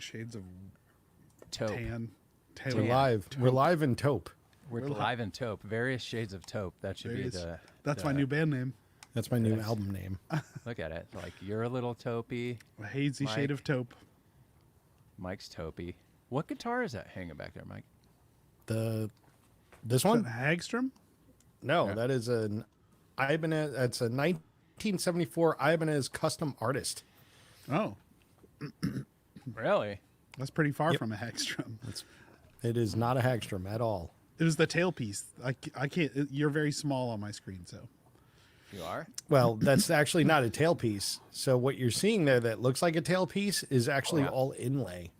shades of Taupe. tan. We're live. We're live in taupe. We're live in taupe. Various shades of taupe. That should be That's my new band name. That's my new album name. Look at it. Like, you're a little taupey. A hazy shade of taupe. Mike's taupey. What guitar is that hanging back there, Mike? This Is one? that Hagstrom? No, Yeah. that is an Ibanez. It's a 1974 Ibanez custom artist. Oh, Really? that's pretty far Yep. from a Hagstrom. It is not a Hagstrom at all. It was the tailpiece. I can't. You're very small on my screen, so. You are? Well, that's actually not a tailpiece. So what you're seeing there that looks like a tailpiece is actually all inlay.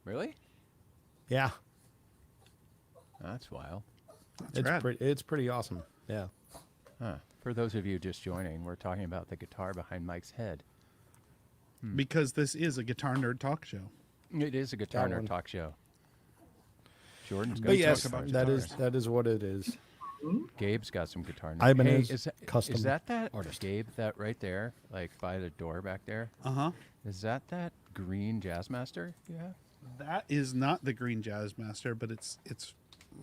Really? Yeah, That's wild. rad. it's pretty awesome. Yeah. Huh. For those of you just joining, we're talking about the guitar behind Mike's head. Because this is a guitar nerd talk show. It is a guitar That nerd one. talk show. Jordan's But going to yes, talk about that guitars. is what it is. Gabe's got some guitar nerds. Ibanez Hey, is custom that artist. Gabe, that right there, like by the door back there? Uh-huh. Is that green Jazzmaster you have? That is not the green Jazz Master, but it's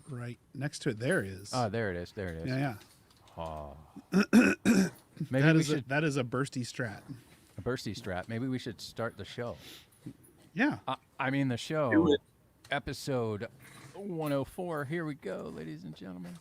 right next to it. There it is. Oh, there it is. There it is. yeah, yeah. Oh. Maybe That we is should that is a bursty Strat. a bursty strap. Maybe we should start the show. Yeah. I mean the Do show, it. episode 104. Here we go, ladies and gentlemen.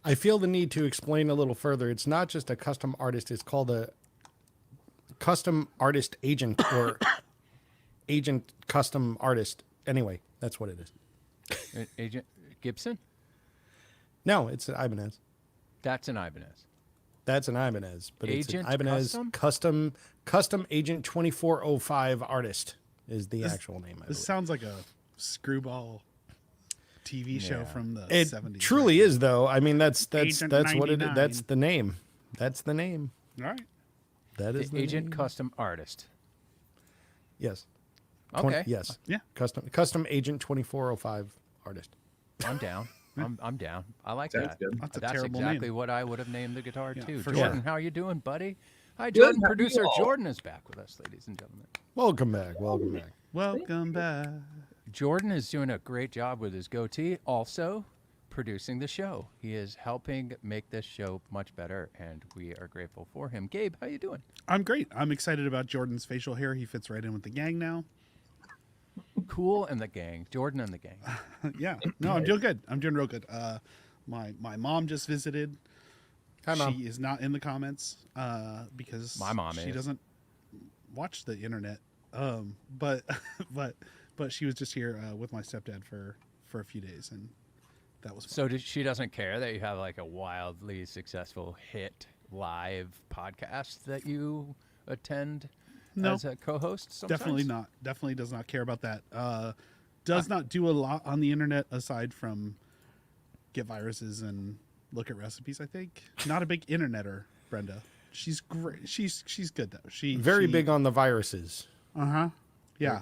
I feel the need to explain a little further. It's not just a custom artist. It's called a custom artist agent or agent custom artist. Anyway, that's what it is. Agent Gibson? No, it's an Ibanez. That's an Ibanez. That's an Ibanez, but it's Agent an Ibanez custom agent 2405 artist is the actual name. I This believe. sounds like a screwball TV show Yeah. from the It 70s. truly is, though. I mean, that's Agent what it is. 99. That's the name. That's the name. All right. That is The the Agent name. Custom Artist. Yes. Okay. Yes. Yeah. Custom agent 2405 artist. I'm down. I'm down. I like Sounds that. good. That's a terrible exactly name. what I would have named the guitar Yeah, too. for Jordan, sure. how you doing, buddy? Hi, Good, Jordan. how are Producer you all? Jordan is back with us, ladies and gentlemen. Welcome back. Welcome back. Welcome back. Jordan is doing a great job with his goatee, also producing the show. He is helping make this show much better, and we are grateful for him. Gabe, how you doing? I'm great. I'm excited about Jordan's facial hair. He fits right in with the gang now. Cool and the gang. Jordan and the gang. Yeah. No, I'm doing good. I'm doing real good. My mom just visited. Hi, Mom. She is not in the comments because My mom she is. doesn't watch the internet. But she was just here with my stepdad for a few days, and that was fun. So she doesn't care that you have like a wildly successful hit live podcast that you attend No. as a co-host sometimes? Definitely not. Definitely does not care about that. Does not do a lot on the internet aside from get viruses and look at recipes. I think not a big interneter. Brenda, she's great. She's good though. Very big on the viruses. Yeah.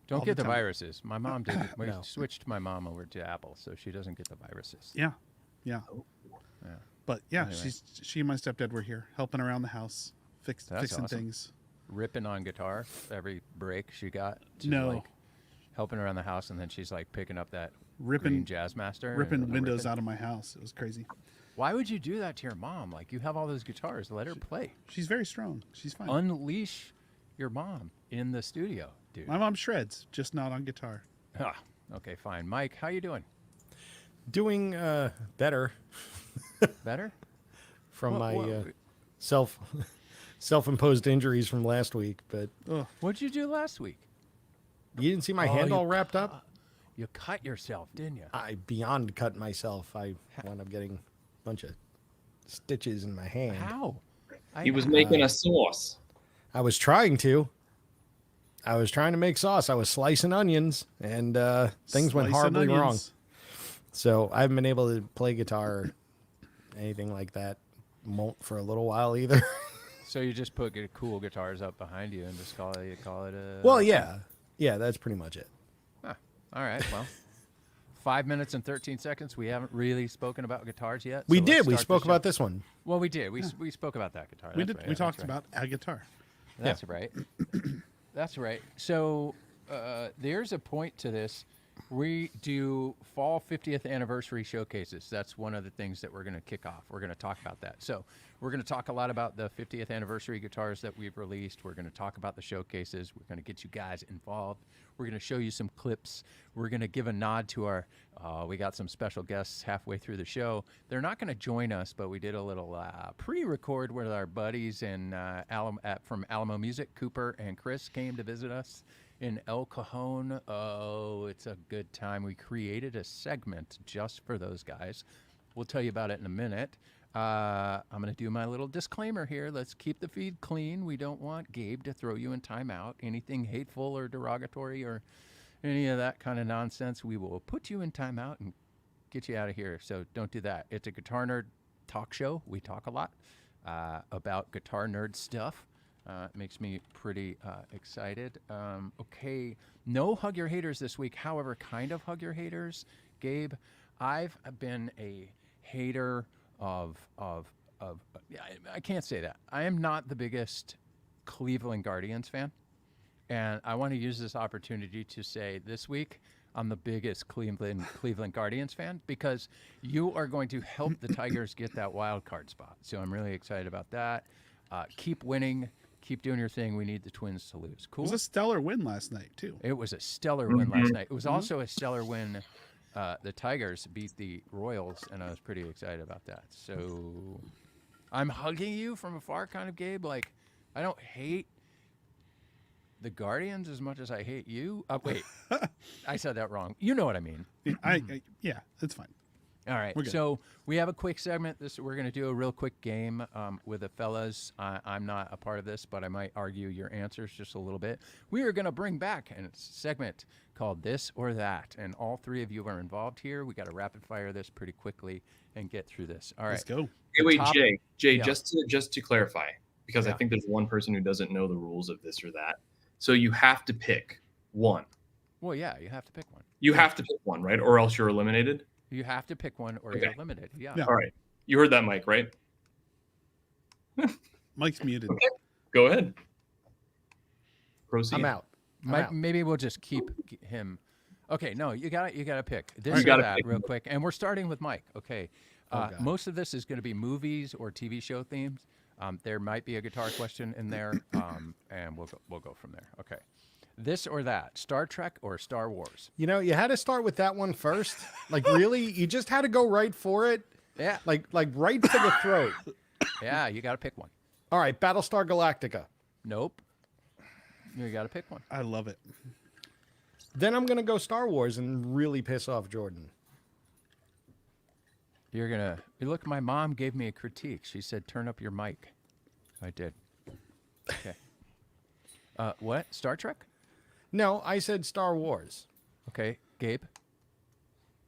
Don't all get the the time. viruses. My mom didn't. We No. switched my mom over to Apple, so she doesn't get the viruses. Yeah. Yeah. Yeah. But yeah, Anyway. she and my stepdad were here helping around the house, That's fixing awesome. things. Ripping on guitar every break she got. To, No. like, helping around the house, and then she's like picking up that Ripping- green Jazzmaster. Ripping windows out of my house. It was crazy. Why would you do that to your mom? Like, you have all those guitars. Let her play. She's very strong. She's fine. Unleash your mom in the studio, dude. My mom shreds, just not on guitar. Ah, okay, fine. Mike, how you doing? Doing better Better? from What- my what- self-imposed injuries from last week, but Ugh. What'd you do last week? you didn't see my hand you all wrapped up. You cut yourself, didn't you? I beyond cut myself. I wound up getting a bunch of stitches in my hand. How? He was making a sauce. I was trying to. make sauce. I was slicing onions, and things went Slicing horribly wrong. onions. So I haven't been able to play guitar, anything like that. Won't for a little while either. So you just put cool guitars up behind you and just call it a. Well, yeah, that's pretty much it. Huh. All right. Well, 5 minutes and 13 seconds. We haven't really spoken about guitars yet. We so let's did. We start the spoke show. about this one. Well, we did. We spoke about that guitar. We That's did. right, We that's talked right. about a guitar. That's right. That's right. So there's a point to this. We do fall 50th anniversary showcases. That's one of the things that we're going to kick off. We're going to talk about that. So we're going to talk a lot about the 50th anniversary guitars that we've released. We're going to talk about the showcases. We're going to get you guys involved. We're going to show you some clips. We're going to give a nod to our, we got some special guests halfway through the show. They're not going to join us, but we did a little pre-record with our buddies from Alamo Music. Cooper and Chris came to visit us in El Cajon. Oh, it's a good time. We created a segment just for those guys. We'll tell you about it in a minute. I'm going to do my little disclaimer here. Let's keep the feed clean. We don't want Gabe to throw you in timeout. Anything hateful or derogatory or any of that kind of nonsense, we will put you in timeout and get you out of here. So don't do that. It's a Guitar Nerd talk show. We talk a lot about guitar nerd stuff. It makes me pretty excited. Okay, no Hug Your Haters this week. However, kind of Hug Your Haters. Gabe, I've been a hater of I can't say that. I am not the biggest Cleveland Guardians fan. And I want to use this opportunity to say this week, I'm the biggest Cleveland Guardians fan because you are going to help the Tigers get that wild card spot. So I'm really excited about that. Keep winning. Keep doing your thing. We need the Twins to lose. Cool. It was a stellar win last night too. It was a stellar win last night. It was also a stellar win. The Tigers beat the Royals, and I was pretty excited about that. So I'm hugging you from afar, kind of, Gabe. Like, I don't hate the Guardians as much as I hate you. Wait, I said that wrong. You know what I mean. Yeah, it's fine. All right, so we have a quick segment. We're going to do a real quick game with the fellas. I'm not a part of this, but I might argue your answers just a little bit. We are going to bring back a segment called This or That, and all three of you are involved here. We got to rapid fire this pretty quickly and get through this. All right, Let's go. Hey, wait, Jay, Yeah. just to clarify, because I think there's one person who doesn't know the rules of this or that. So you have to pick one. Well, yeah, you have to pick one. You have to pick one, right? Or else you're eliminated. You have to pick one or you're limited. Yeah. Yeah. All right. You heard that, Mike, right? Mike's muted. Okay. Go ahead. Proceed. I'm out. Maybe we'll just keep him. Okay, no, you got to pick this You or gotta that pick real one. quick, and we're starting with Mike. Okay, God. most of this is going to be movies or TV show themes. There might be a guitar question in there, and we'll go from there. Okay, this or that: Star Trek or Star Wars? You know, you had to start with that one first. Like, really, you just had to go right for it. Yeah, Like right to the throat. yeah, you got to pick one. All right, Battlestar Galactica. Nope, you got to pick one. I love it. Then I'm gonna go Star Wars and really piss off Jordan. You're gonna look. My mom gave me a critique. She said, "Turn up your mic." I did. Okay. What? Star Trek? No, I said Star Wars Okay, Gabe.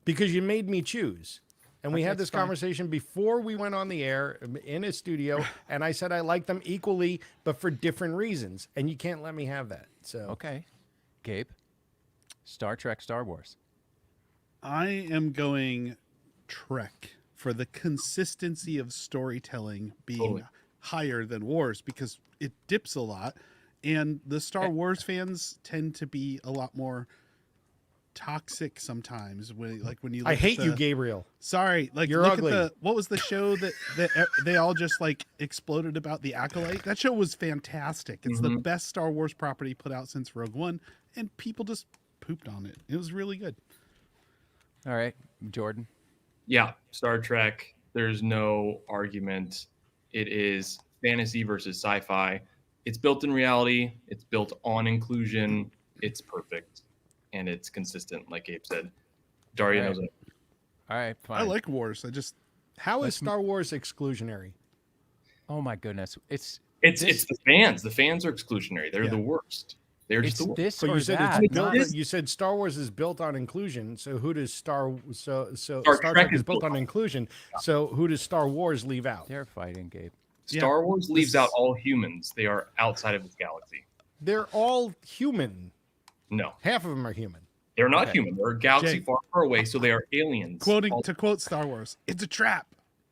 because you made me choose. And we had That's this fine. conversation before we went on the air in a studio, and I said I like them equally, but for different reasons. And you can't let me have that. So Okay, Gabe. Star Trek, Star Wars. I am going Trek for the consistency of storytelling being Totally. higher than Wars because it dips a lot, and the Star Wars fans tend to be a lot more toxic sometimes. When you, look I at hate you, the- Gabriel. Sorry, like You're look ugly. at what was the show that they all just like exploded about, The Acolyte? That show was fantastic. It's the best Star Wars property put out since Rogue One, and people just pooped on it. It was really good. All right, Jordan. Yeah, Star Trek. There's no argument. It is fantasy versus sci-fi. It's built in reality. It's built on inclusion. It's perfect, and it's consistent, like Abe said. Daria All knows right. it. All right, fine. I like Wars. How is Star Wars exclusionary? Oh my goodness, It's the fans. The fans are exclusionary. They're Yeah. the worst. They're It's just the this But or you said that. it's built. not- You said Star Wars is built on inclusion. So who does Star Star Trek is built on inclusion? So who does Star Wars leave out? They're fighting, Gabe. Star Wars leaves out this- all humans. They are outside of this galaxy. They're all human. No, Half of them are human. they're not Okay. human. They're a galaxy Jay. far, far away, so they are aliens. To quote Star Wars, it's a trap.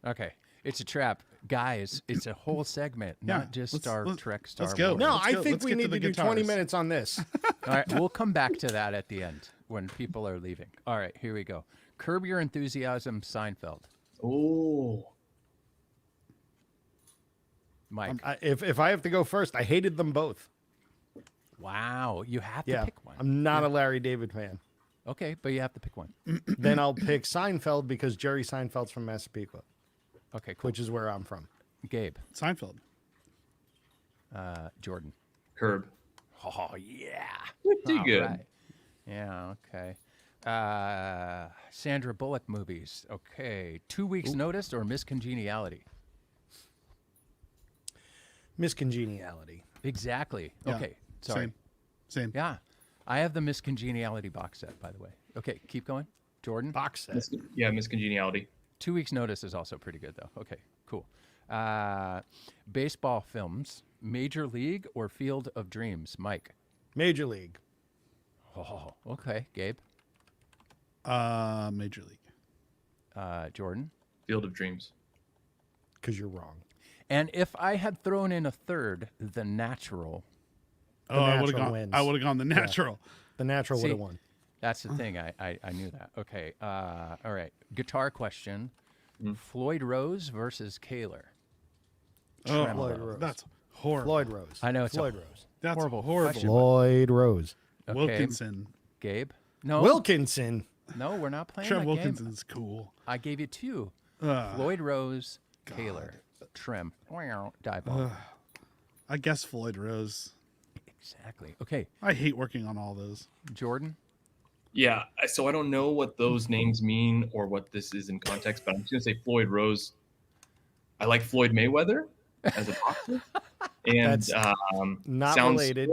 Okay, it's a trap, guys. It's a whole segment, Yeah, not just let's- Star let's- Trek. Star let's go. Wars. No, Let's I go. think Let's we get to need the to do 20 guitars. minutes on this. All right, we'll come back to that at the end when people are leaving. All right, here we go. Curb Your Enthusiasm, Seinfeld. Oh, Mike. If I have to go first, I hated them both. Wow, you have to Yeah, pick one. I'm not a Larry David fan. Okay, but you have to pick one. Then I'll pick Seinfeld because Jerry Seinfeld's from Massapequa, Okay, cool. which is where I'm from. Gabe, Seinfeld. Jordan. Curb. Oh yeah, Pretty All good. right. Yeah, okay. Sandra Bullock movies. Okay, 2 weeks notice or Miscongeniality. Miscongeniality. Exactly. Yeah, Okay, sorry. Same. Yeah, I have the Miscongeniality box set, by the way. Okay, keep going. Jordan. Box set. Yeah, Miscongeniality. 2 weeks notice is also pretty good though. Okay, cool. Baseball films, Major League or Field of Dreams, Mike. Major League. Oh, okay, Gabe. Major League. Jordan. Field of Dreams. Because you're wrong. And if I had thrown in a third, The Natural. Oh, I would Natural have gone. wins. I would have gone the natural. The Natural would See, have won. That's the thing. I knew that. Okay. All right. Guitar question. Floyd Rose versus Kaler. Oh, Floyd Rose. that's horrible. Floyd Rose. I know it's Floyd a Rose. That's horrible horrible. question. Floyd Rose. Okay, Wilkinson. Gabe. No. Wilkinson. No, we're not playing Trev that Wilkinson's game. cool. I gave you two. Ugh. Floyd Rose, Kaler, Trim, dive bomb. I guess Floyd Rose. Exactly. Okay, I hate working on all those. Jordan. Yeah, so I don't know what those names mean or what this is in context, but I'm just gonna say Floyd Rose. I like Floyd Mayweather as a boxer, and That's Not sounds related.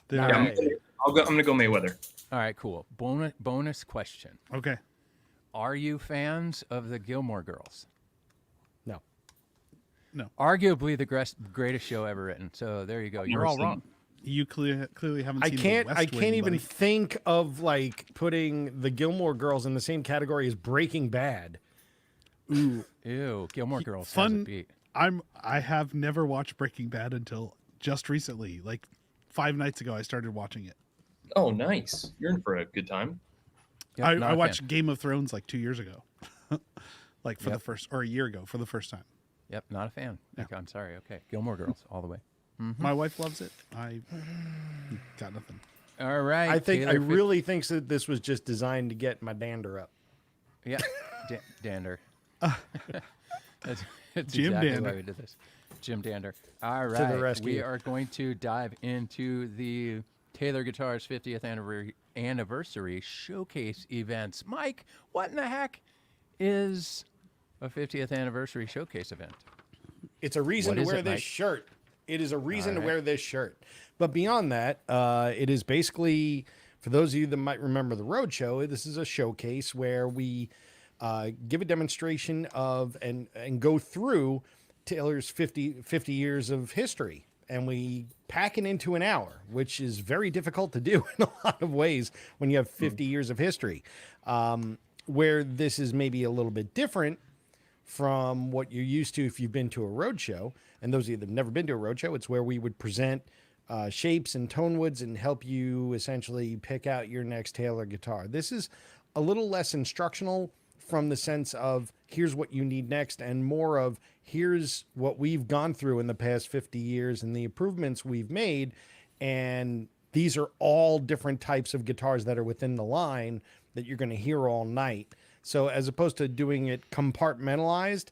They're- Not Yeah, related. I'm gonna go Mayweather. All right, cool. Bonus question. Okay. Are you fans of the Gilmore Girls? No. Arguably the greatest show ever written. So there you go. You're never all seen wrong. You clearly haven't I seen can't. The West I Wing, can't even buddy. think of like putting the Gilmore Girls in the same category as Breaking Bad. Ew, Gilmore Girls has a Fun. beat. I have never watched Breaking Bad until just recently. Like 5 nights ago, I started watching it. Oh, nice. You're in for a good time. Yep, I not a watched fan. Game of Thrones like 2 years ago, like for Yep. the first or a year ago for the first time. Yep, not a fan. Okay, I'm sorry. Okay, Gilmore Girls all the way. My wife loves it. I got nothing. All right. I think. I Taylor really think that this was just designed to get my dander up. Yeah, Dander. that's Jim exactly Dander. why we did this. Jim Dander. All the right. rescue. We are going to dive into the Taylor Guitars 50th anniversary showcase events. Mike, what in the heck is a 50th anniversary showcase event? It's a reason What to is wear it, this Mike? shirt. It is a reason to right. wear this shirt. But beyond that, it is basically, for those of you that might remember the Roadshow, this is a showcase where we give a demonstration of and go through Taylor's 50 years of history. And we pack it into an hour, which is very difficult to do in a lot of ways when you have 50 years of history. Where this is maybe a little bit different from what you're used to if you've been to a roadshow. And those of you that have never been to a roadshow, it's where we would present shapes and tone woods and help you essentially pick out your next Taylor guitar. This is a little less instructional from the sense of here's what you need next and more of here's what we've gone through in the past 50 years and the improvements we've made. And these are all different types of guitars that are within the line that you're going to hear all night. So as opposed to doing it compartmentalized,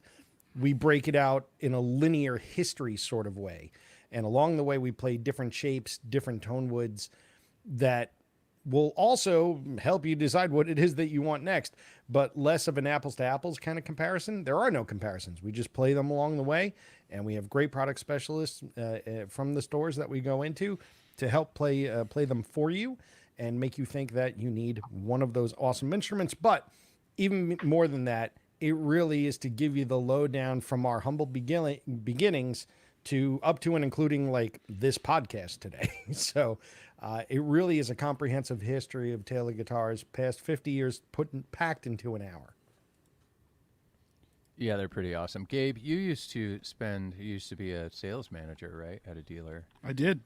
we break it out in a linear history sort of way. And along the way, we play different shapes, different tone woods that will also help you decide what it is that you want next, but less of an apples to apples kind of comparison. There are no comparisons. We just play them along the way, and we have great product specialists from the stores that we go into to help play them for you and make you think that you need one of those awesome instruments. But even more than that, it really is to give you the lowdown from our humble beginnings to up to and including like this podcast today. So it really is a comprehensive history of Taylor guitars, past 50 years packed into an hour. Yeah, they're pretty awesome. Gabe, you used to be a sales manager, right, at a dealer. I did.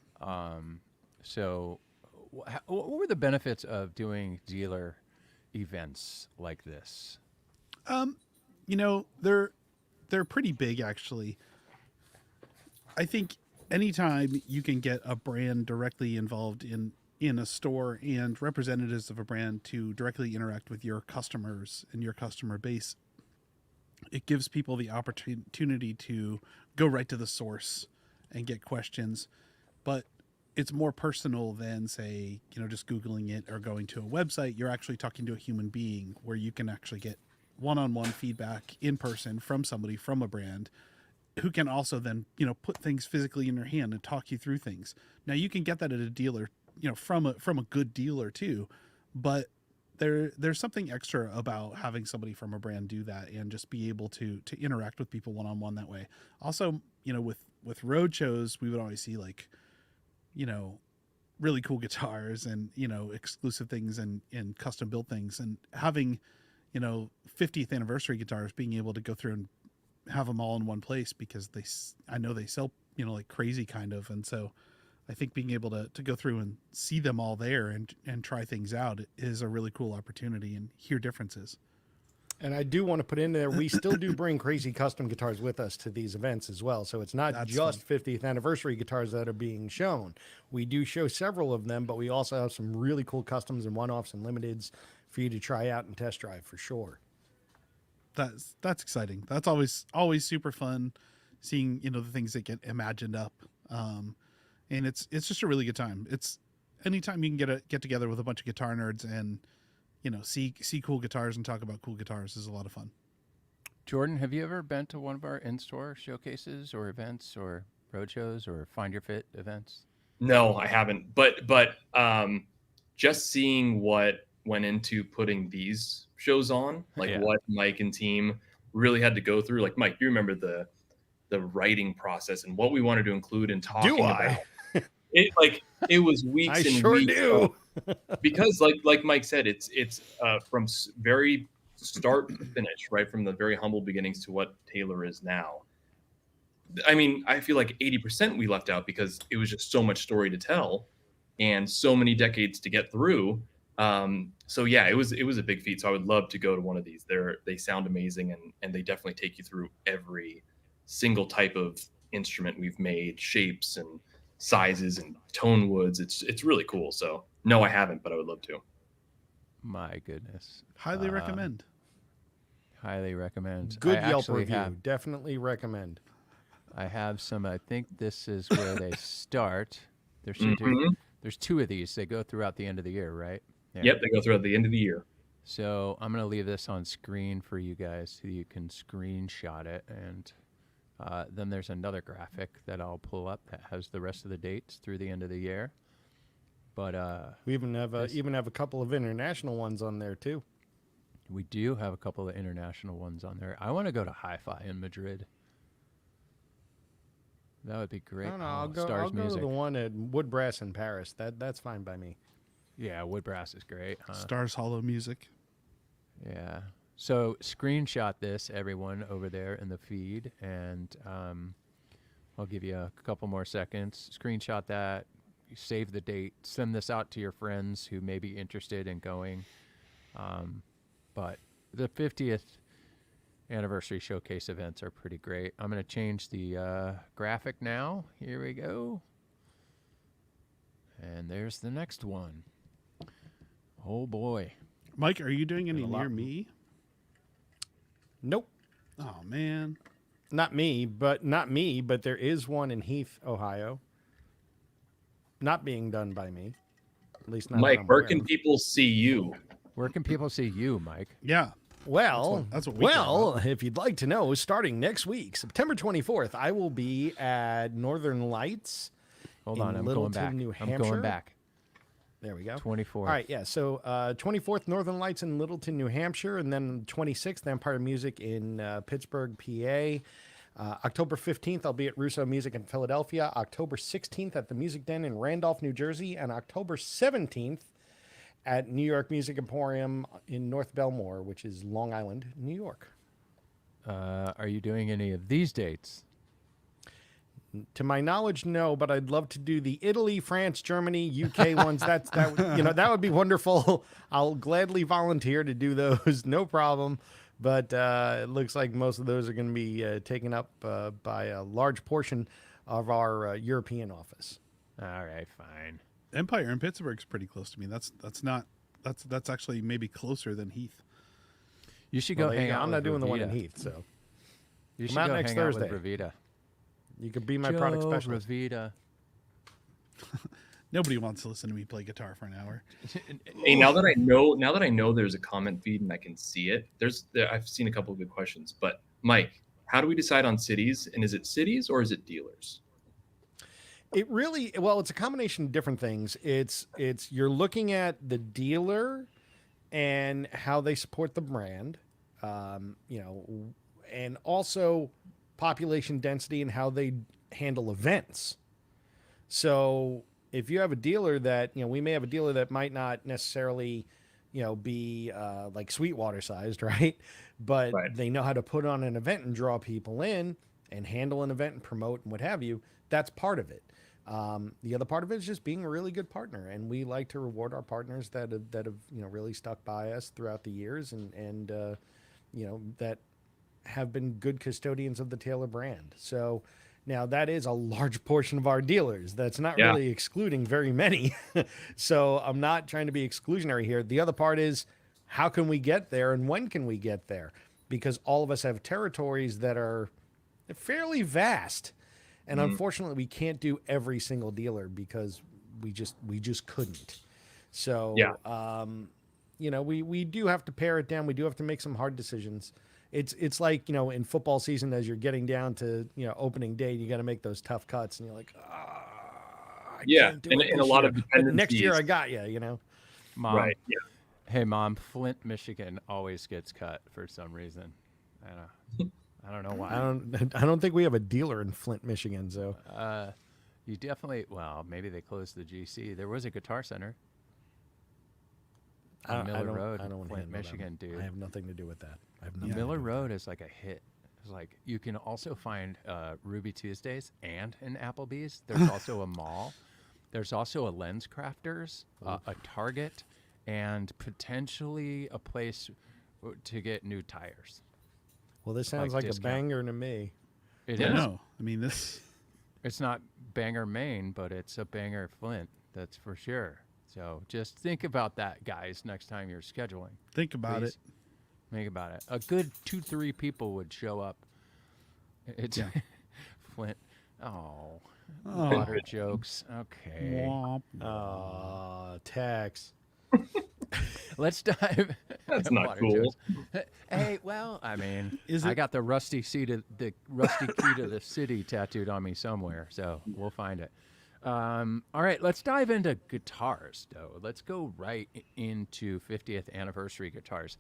So what were the benefits of doing dealer events like this? You know, they're pretty big, actually. I think anytime you can get a brand directly involved in a store and representatives of a brand to directly interact with your customers and your customer base, it gives people the opportunity to go right to the source and get questions. But it's more personal than, say, you know, just Googling it or going to a website. You're actually talking to a human being where you can actually get one-on-one feedback in person from somebody from a brand who can also then, you know, put things physically in your hand and talk you through things. Now you can get that at a dealer, you know, from a good dealer too, but there's something extra about having somebody from a brand do that and just be able to interact with people one-on-one that way. Also, you know, with road shows, we would always see, like, you know, really cool guitars and, you know, exclusive things and custom built things, and having, you know, 50th anniversary guitars, being able to go through and have them all in one place, because I know they sell, you know, like crazy kind of. And so I think being able to go through and see them all there and try things out is a really cool opportunity and hear differences. And I do want to put in there, we still do bring crazy custom guitars with us to these events as well. So it's not just 50th anniversary guitars that are being shown. We do show several of them, but we also have some really cool customs and one-offs and limiteds for you to try out and test drive for sure. That's exciting. That's always super fun, seeing, you know, the things that get imagined up. And it's just a really good time. It's anytime you can get together with a bunch of guitar nerds and, you know, see cool guitars and talk about cool guitars is a lot of fun. Jordan, have you ever been to one of our in-store showcases or events or roadshows or Find Your Fit events? No, I haven't. But just seeing what went into putting these shows on, like what Mike and team really had to go through. Like, Mike, you remember the writing process and what we wanted to include in talking about it. Like, it was weeks and sure weeks. Do. Because like Mike said, it's from very start to finish, right? From the very humble beginnings to what Taylor is now. I mean, I feel like 80% we left out because it was just so much story to tell and so many decades to get through. So yeah, it was a big feat. So I would love to go to one of these. They sound amazing, and they definitely take you through every single type of instrument we've made, shapes and sizes and tone woods. It's really cool. So no, I haven't, but I would love to. My goodness. Highly recommend. Highly recommend. Good Yelp review. Definitely recommend. I have some. I think this is where they start. There's two of these. They go throughout the end of the year, right? Yeah. Yep, they go throughout the end of the year. So I'm going to leave this on screen for you guys so you can screenshot it. And then there's another graphic that I'll pull up that has the rest of the dates through the end of the year. But we even have a couple of international ones on there too. We do have a couple of international ones on there. I want to go to Hi-Fi in Madrid. That would be great. I'll go to the one at Wood Brass in Paris. That's fine by me. Yeah, Wood Brass is great. Huh? Stars Hollow Music. Yeah. So screenshot this, everyone, over there in the feed, and I'll give you a couple more seconds. Screenshot that. You save the date. Send this out to your friends who may be interested in going. But the 50th anniversary showcase events are pretty great. I'm going to change the graphic now. Here we go. And there's the next one. Oh, boy. Mike, are you doing any near me? Nope. Oh, man. Not me, but there is one in Heath, Ohio. Not being done by me. At least not. Mike, where can people see you? Where can people see you, Mike? Yeah. Well, that's what we if you'd like to know, starting next week, September 24th, I will be at Northern Lights Hold in on, I'm Littleton, going back. New I'm Hampshire. going back. There we go. 24th. All right, yeah. So 24th, Northern Lights in Littleton, New Hampshire, and then 26th, Empire Music in Pittsburgh, PA. October 15th, I'll be at Russo Music in Philadelphia. October 16th at the Music Den in Randolph, New Jersey, and October 17th at New York Music Emporium in North Belmore, which is Long Island, New York. Are you doing any of these dates? To my knowledge, no, but I'd love to do the Italy, France, Germany, UK ones. That would be wonderful. I'll gladly volunteer to do those, no problem. But it looks like most of those are going to be taken up by a large portion of our European office. All right, fine. Empire in Pittsburgh's pretty close to me. That's actually maybe closer than Heath. You should go hang out. I'm with not doing the one in Ravita. Heath, so You should Come out go next hang Thursday. out with Ravita. you could be my product Joe specialist. Ravita. Nobody wants to listen to me play guitar for an hour. Hey, now that I know there's a comment feed and I can see it. I've seen a couple of good questions, but Mike, how do we decide on cities? And is it cities or is it dealers? It's a combination of different things. It's you're looking at the dealer and how they support the brand, and also population density and how they handle events. So if you have a dealer that, we may have a dealer that might not necessarily, be like Sweetwater sized, right? But Right. they know how to put on an event and draw people in and handle an event and promote and what have you. That's part of it. The other part of it is just being a really good partner, and we like to reward our partners that have really stuck by us throughout the years and that have been good custodians of the Taylor brand. So now that is a large portion of our dealers. That's not Yeah. really excluding very many. So I'm not trying to be exclusionary here. The other part is how can we get there and when can we get there? Because all of us have territories that are fairly vast. And unfortunately, we can't do every single dealer because we just couldn't. So, Yeah. we do have to pare it down. We do have to make some hard decisions. It's like, in football season, as you're getting down to, opening day, you got to make those tough cuts. And you're like, I Yeah, can't do and it a this lot year. of But next year, dependencies. I got you, Mom. Right. Yeah. Hey, Mom. Flint, Michigan always gets cut for some reason. I don't know why. I don't think we have a dealer in Flint, Michigan. So You definitely. Well, maybe they closed the GC. There was a Guitar Center. On Miller Road, I don't Flint, handle Michigan, them. dude. I have nothing to do with that. I have nothing to Miller do with Road is like a hit. It's like you can also find Ruby Tuesdays and an Applebee's. There's also a mall. There's also a Lens Crafters, a Target, and potentially a place to get new tires. Well, this sounds Like like a discount. banger to me. It I is. know. I mean, this. It's not banger Maine, but it's a banger Flint. That's for sure. So just think about that, guys, next time you're scheduling. Think about Please. it. Think about it. A good 2-3 people would show up. It's Flint. Oh, water jokes. Okay. Womp. Tax. Let's dive. That's not Water cool. jokes. Hey, well, I mean, Is I it- got the rusty key to the city tattooed on me somewhere, so we'll find it. All right, let's dive into guitars, though. Let's go right into 50th anniversary guitars.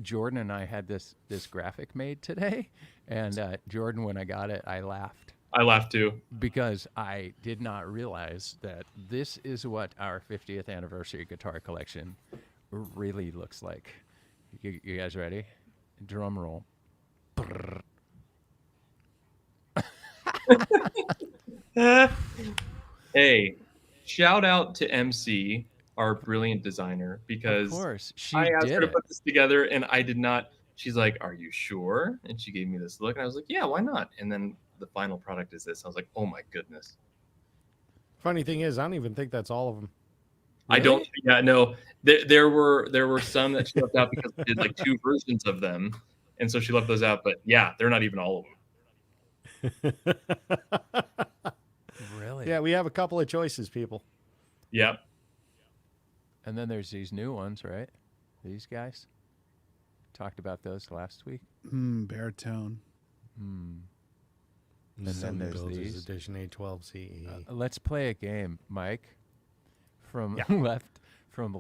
Jordan and I had this graphic made today, and Jordan, when I got it, I laughed I laughed too. because I did not realize that this is what our 50th anniversary guitar collection really looks like. You guys ready? Drum roll. Hey, shout out to MC, our brilliant designer, Of because course, she I asked did her to it. put this together and I did not. She's like, "Are you sure?" And she gave me this look, and I was like, "Yeah, why not?" And then the final product is this. I was like, "Oh my goodness." Funny thing is, I don't even think that's all of them. I don't. Yeah, no. There were some that she left out because we did like 2 versions of them, and so she left those out. But yeah, they're not even all of them. Really? Yeah, we have a couple of choices, people. Yep. And then there's these new ones, right? These guys. Talked about those last week. Baritone. And then there's Builders these. Edition A12 CE. Let's play a game, Mike. From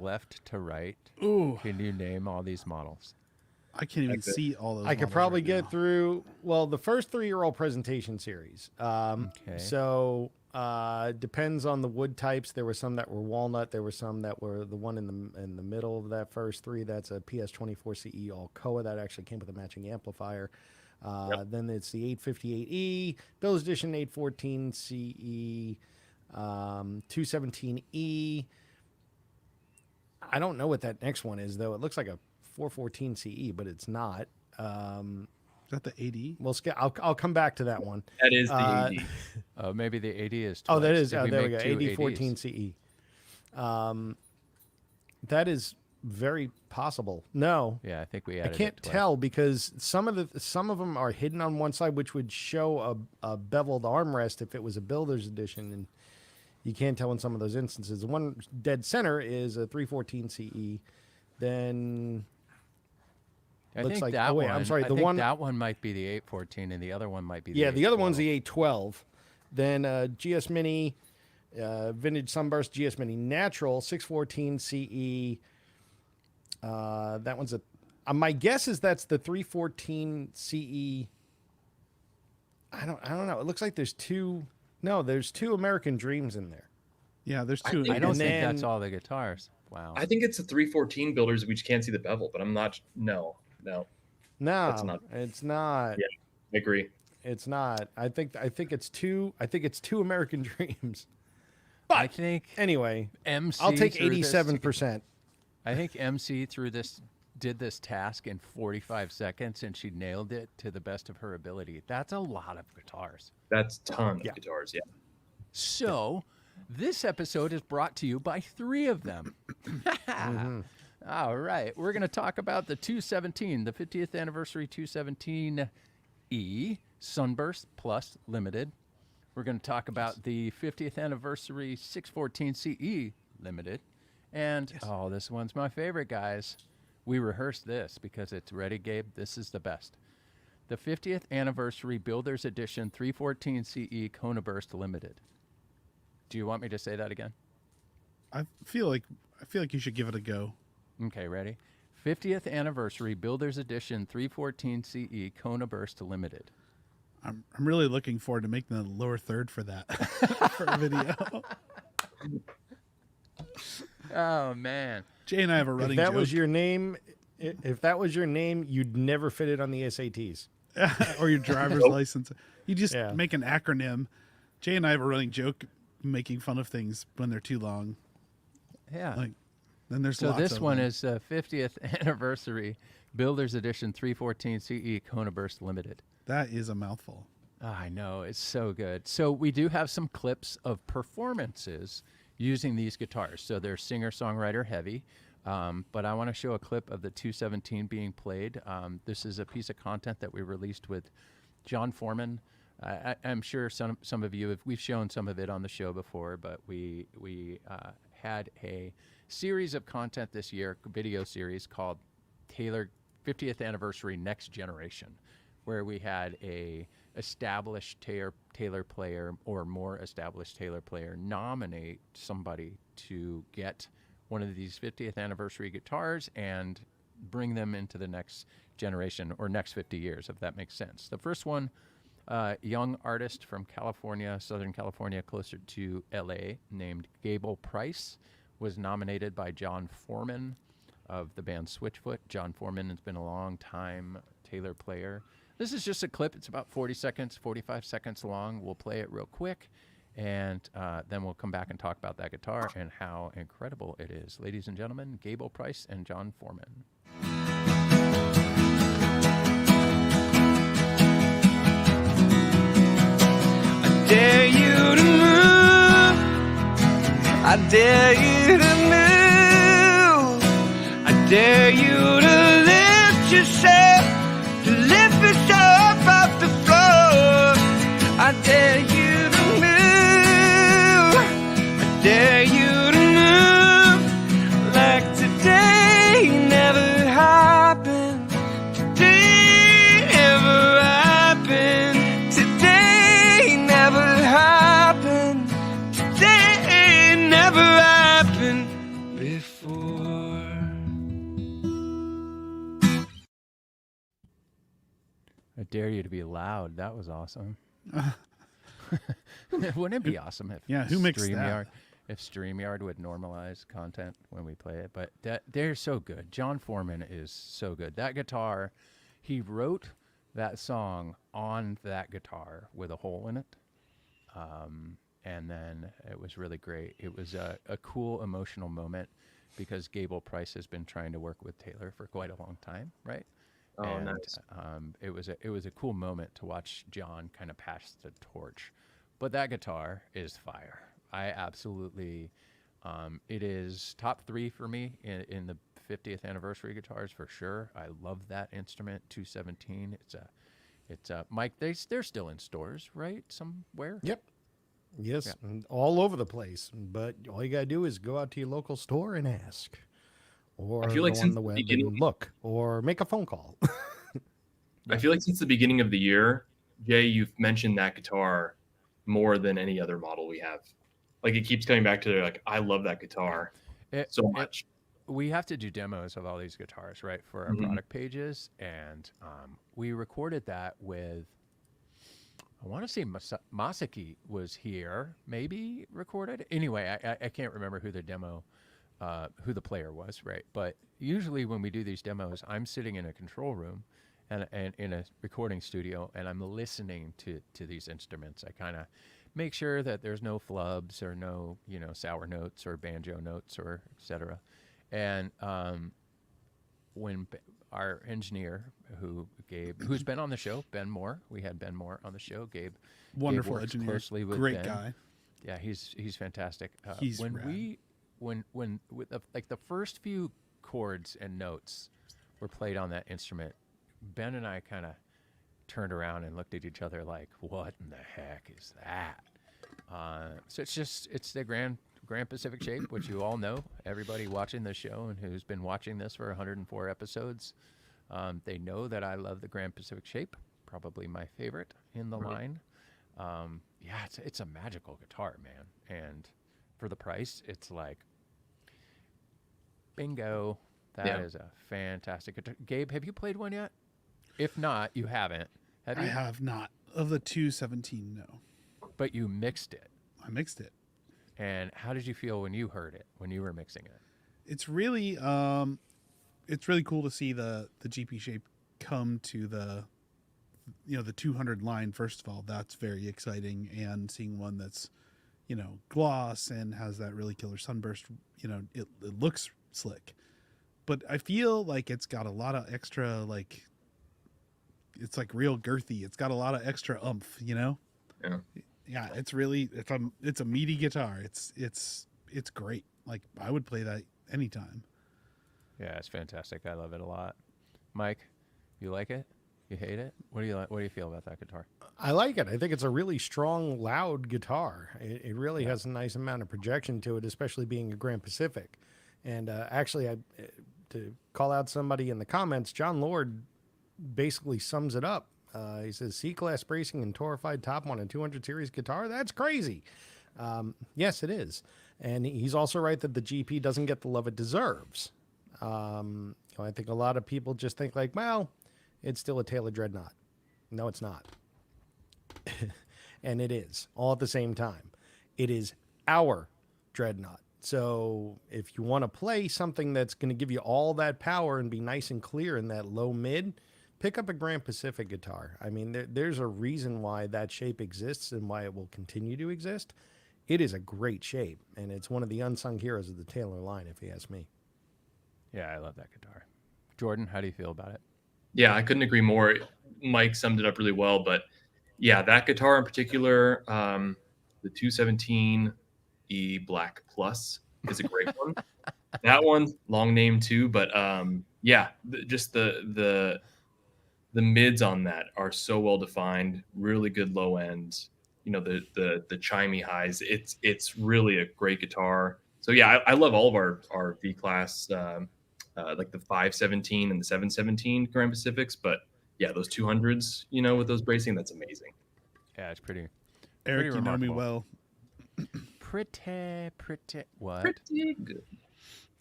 left to right. Ooh, Can you name all these models? I can't even see all those. I could models probably right get now. through. Well, the first 3 are all presentation series. Okay. So depends on the wood types. There were some that were walnut. There were some that were the one in the middle of that first 3. That's a PS24 CE all Koa that actually came with a matching amplifier. Then it's the 858E, Builders Edition 814 CE, 217E. I don't know what that next one is though. It looks like a 414 CE, but it's not. Is that the 80? Well, I'll come back to that one. That is the AD. Maybe the 80 is Oh, twice. that is. Did Oh, there we make go. two 8014 80s? CE. That is very possible. No, Yeah, I think we I added can't it twice. tell because some of them are hidden on one side, which would show a beveled armrest if it was a builder's edition, and you can't tell in some of those instances. The one dead center is a 314 CE. Then I looks think like- that oh, wait, one. I'm sorry, I the think one- that one might be the 814, and the other one might be the the other one's 812. the 812. Then GS Mini, Vintage Sunburst, GS Mini Natural, 614 CE. That one's a. My guess is that's the 314 CE. I don't know. It looks like there's 2. No, there's 2 American Dreams in there. Yeah, there's 2. think I don't And think that's then- all the guitars. Wow. I think it's the 314 builders. We just can't see the bevel, but I'm not. No, No, not- it's not. Yeah. I agree. It's not. I think it's 2. I think it's 2 American Dreams. I think Anyway, MC. I'll take threw this- 87%. I think MC did this task in 45 seconds, and she nailed it to the best of her ability. That's a lot of guitars. That's a ton Yeah. of guitars. Yeah. So, this episode is brought to you by 3 of them. All right. We're going to talk about the 217, the 50th anniversary 217E Sunburst Plus Limited. We're going to talk about the 50th anniversary 614 CE Limited. And, oh, this one's my favorite, guys. We rehearsed this because it's ready, Gabe. This is the best. The 50th anniversary Builders Edition 314 CE Kona Burst Limited. Do you want me to say that again? I feel like you should give it a go. Okay, ready? 50th anniversary Builders Edition 314 CE Kona Burst Limited. I'm really looking forward to making the lower third for that for a video. Oh man. Jay and I have a running If that joke. was your name, you'd never fit it on the SATs. or your driver's license. You just Yeah. make an acronym. Jay and I have a running joke making fun of things when they're too long. Yeah. Like, then there's So lots this of one them. is 50th anniversary Builders Edition 314 CE Kona Burst Limited. That is a mouthful. I know, it's so good. So we do have some clips of performances using these guitars. So they're singer-songwriter heavy, but I want to show a clip of the 217 being played. This is a piece of content that we released with John Foreman. I'm sure some of you, we've shown some of it on the show before, but we had a series of content this year, video series called Taylor 50th Anniversary Next Generation, where we had a established Taylor player or more established Taylor player nominate somebody to get one of these 50th anniversary guitars and bring them into the next generation or next 50 years, if that makes sense. The first one, young artist from California, Southern California, closer to LA, named Gable Price, was nominated by John Foreman of the band Switchfoot. John Foreman has been a long time Taylor player. This is just a clip. It's about 40 seconds, 45 seconds long. We'll play it real quick, and then we'll come back and talk about that guitar and how incredible it is. Ladies and gentlemen, Gable Price and John Foreman. I dare you to move. I dare you to move. I dare you to lift yourself, to lift yourself off the floor. I dare you to move. I dare you to move like today never happened. Today never happened. Today I dare you to be loud. That was awesome. Wouldn't it be awesome if Yeah, who mixed that? If StreamYard would normalize content when we play it? But they're so good. John Foreman is so good. That guitar, he wrote that song on that guitar with a hole in it. And then it was really great. It was a cool emotional moment because Gable Price has been trying to work with Taylor for quite a long time, right? Oh, And nice. it was a cool moment to watch John kind of pass the torch. But that guitar is fire. I absolutely, it is top 3 for me in the 50th anniversary guitars for sure. I love that instrument, 217. It's a Mike. They're still in stores, right? Somewhere. Yep. Yes, Yeah. and all over the place. But all you gotta do is go out to your local store and ask, or I feel like go on since the the web beginning- and look, or make a phone call. I feel like since the beginning of the year, Jay, you've mentioned that guitar more than any other model we have. Like it keeps coming back to like, I love that guitar so much. We have to do demos of all these guitars, right, for our Mhm. product pages, and we recorded that with. I want to say Masaki was here, maybe recorded. Anyway, I can't remember who the demo, who the player was, right? But usually when we do these demos, I'm sitting in a control room and in a recording studio, and I'm listening to these instruments. I kind of make sure that there's no flubs or no, sour notes or banjo notes or et cetera. And when our engineer, who's been on the show, Ben Moore, we had Ben Moore on the show. Gabe Wonderful works engineer, closely with great Ben. guy. Yeah, he's fantastic. He's when rad. when with the first few chords and notes were played on that instrument, Ben and I kind of turned around and looked at each other like, "What in the heck is that?" So it's the Grand Pacific shape, which you all know. Everybody watching the show and who's been watching this for 104 episodes, they know that I love the Grand Pacific shape. Probably my favorite in the line. Yeah, it's a magical guitar, man. And for the price, it's like bingo. That is a fantastic guitar. Gabe, have you played one yet? If not, you haven't. Have you? I have not. Of the 217, no. But you mixed it. I mixed it. And how did you feel when you heard it, when you were mixing it? It's really cool to see the GP shape come to the 200 line. First of all, that's very exciting, and seeing one that's gloss and has that really killer sunburst, it looks slick. But I feel like it's got a lot of extra, like it's like real girthy. It's got a lot of extra oomph, Yeah. Yeah, it's a meaty guitar. It's great. Like I would play that anytime. Yeah, it's fantastic. I love it a lot. Mike, you like it? You hate it? What do you like? What do you feel about that guitar? I like it. I think it's a really strong, loud guitar. It really has a nice amount of projection to it, especially being a Grand Pacific. And actually, to call out somebody in the comments, John Lord basically sums it up. He says, C-class bracing and torrified top on a 200 series guitar? That's crazy. Yes, it is. And he's also right that the GP doesn't get the love it deserves. I think a lot of people just think like, well, it's still a Taylor Dreadnought. No, it's not. And it is, all at the same time. It is our Dreadnought. So if you want to play something that's going to give you all that power and be nice and clear in that low mid, pick up a Grand Pacific guitar. I mean, there's a reason why that shape exists and why it will continue to exist. It is a great shape, and it's one of the unsung heroes of the Taylor line, if you ask me. Yeah, I love that guitar. Jordan, how do you feel about it? Yeah, I couldn't agree more. Mike summed it up really well, but yeah, that guitar in particular, the 217 E Black Plus is a great one. That one, long name too, but yeah, just the mids on that are so well defined, really good low ends. The chimey highs. It's really a great guitar. So yeah, I love all of our V class, like the 517 and the 717 Grand Pacifics, but yeah, those 200s, with those bracing, that's amazing. Yeah, it's pretty. Eric, pretty you know me remarkable. well. Pretty what? Pretty good.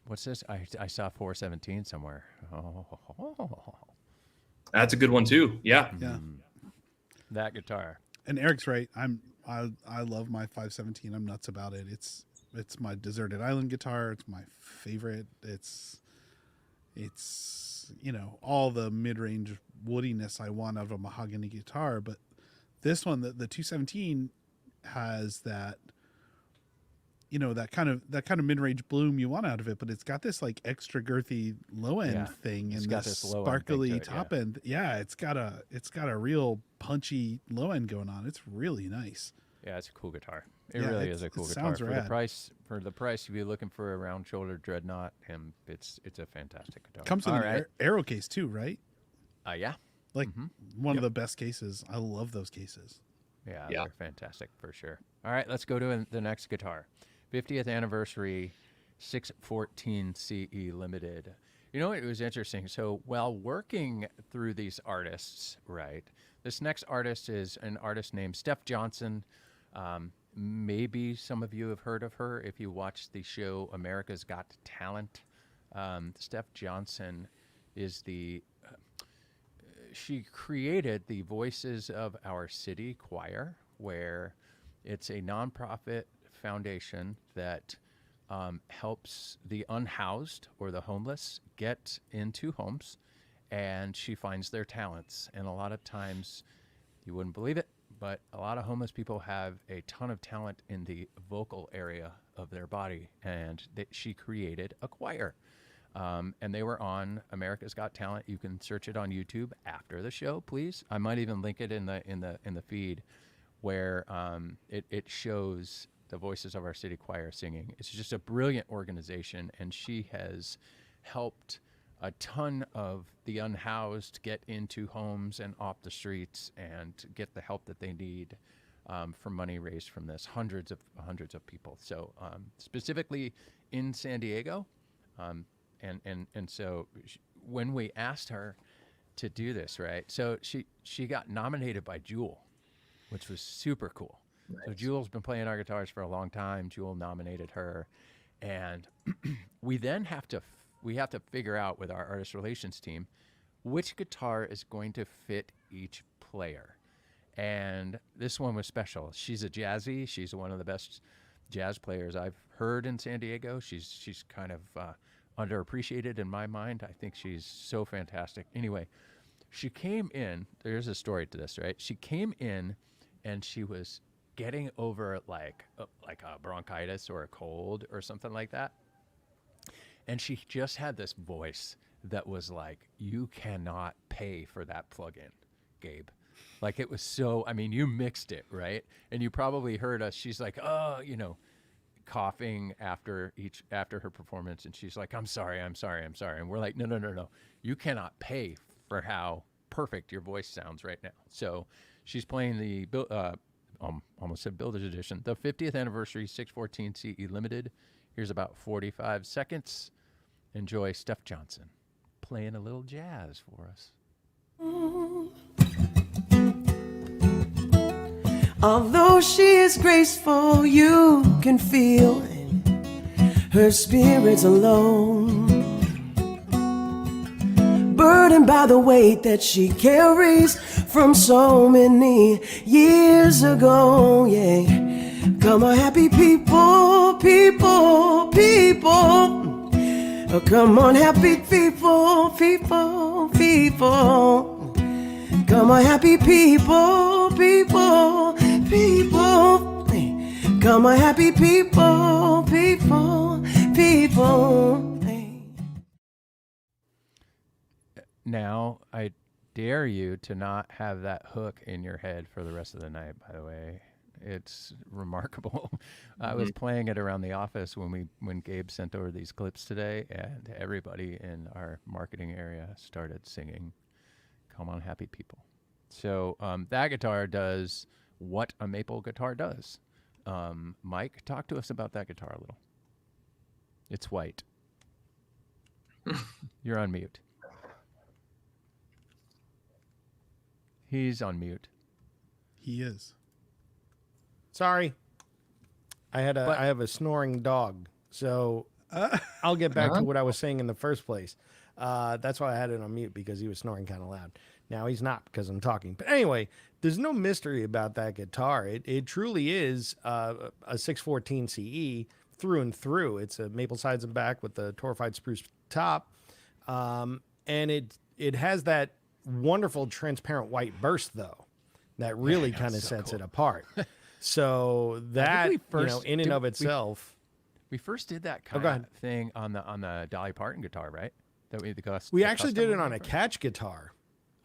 What's this? I saw 417 somewhere. Oh. That's a good one too. Yeah. Yeah. That guitar. And Eric's right. I love my 517. I'm nuts about it. It's my deserted island guitar. It's my favorite. It's all the mid-range woodiness I want out of a mahogany guitar, but this one, the 217 has that that kind of mid-range bloom you want out of it, but it's got this like extra girthy low end thing It's and got this this low end sparkly thing to it, top end. Yeah, it's got a real punchy low end going on. It's really nice. Yeah, it's a cool guitar. It Yeah, really is a cool it guitar. sounds For rad. the price, if you're looking for a round shoulder dreadnought, it's a fantastic guitar. Comes with All an right. arrow case too, right? Yeah. Like one of the best cases. I love those cases. Yeah, Yeah. they're fantastic for sure. All right, let's go to the next guitar. 50th anniversary 614 CE Limited. You know, it was interesting. So while working through these artists, right, this next artist is an artist named Steph Johnson. Maybe some of you have heard of her if you watched the show America's Got Talent. Steph Johnson is she created the Voices of Our City Choir, where it's a nonprofit foundation that helps the unhoused or the homeless get into homes, and she finds their talents. And a lot of times, you wouldn't believe it, but a lot of homeless people have a ton of talent in the vocal area of their body, and she created a choir. And they were on America's Got Talent. You can search it on YouTube after the show, please. I might even link it in the feed, where it shows the Voices of Our City Choir singing. It's just a brilliant organization, and she has helped a ton of the unhoused get into homes and off the streets and get the help that they need for money raised from this. Hundreds of people. So specifically in San Diego, and so when we asked her to do this, right? So she got nominated by Jewel, which was super cool. Nice. So Jewel's been playing our guitars for a long time. Jewel nominated her, and we then have to figure out with our artist relations team which guitar is going to fit each player. And this one was special. She's she's one of the best jazz players I've heard in San Diego. She's kind of underappreciated in my mind. I think she's so fantastic. Anyway, she came in. There's a story to this, right? She came in, and she was getting over like a bronchitis or a cold or something like that. And she just had this voice that was like, you cannot pay for that plug-in, Gabe. Like, it was so, I mean, you mixed it, right? And you probably heard us. She's like, oh, coughing after her performance. And she's like, I'm sorry. And we're like, no. You cannot pay for how perfect your voice sounds right now. So she's playing the, almost said Builder's Edition, the 50th anniversary 614 CE Limited. Here's about 45 seconds. Enjoy Steph Johnson playing a little jazz for us. Although she is graceful, you can feel her spirit's alone, burdened by the weight that she carries from so many years ago. Yeah, come on, happy people, people, people. Oh, come on, happy people, people, people. Come on, happy people, people, people. Come on, happy people, people, people. Now, I dare you to not have that hook in your head for the rest of the night, by the way. It's remarkable. I was playing it around the office when Gabe sent over these clips today, and everybody in our marketing area started singing Come On Happy People. So that guitar does what a maple guitar does. Mike, talk to us about that guitar a little. It's white. You're on mute. He's on mute. He is. Sorry. I have a snoring dog. So I'll get back to what I was saying in the first place. That's why I had it on mute, because he was snoring kind of loud. Now he's not, because I'm talking. But anyway, there's no mystery about that guitar. It truly is a 614 CE through and through. It's a maple sides and back with the torrefied spruce top. And it has that wonderful transparent white burst, though, that really kind of sets it apart. So that, in and of itself. We first did that kind go of ahead. thing on the Dolly Parton guitar, right? That we actually did it on a catch guitar.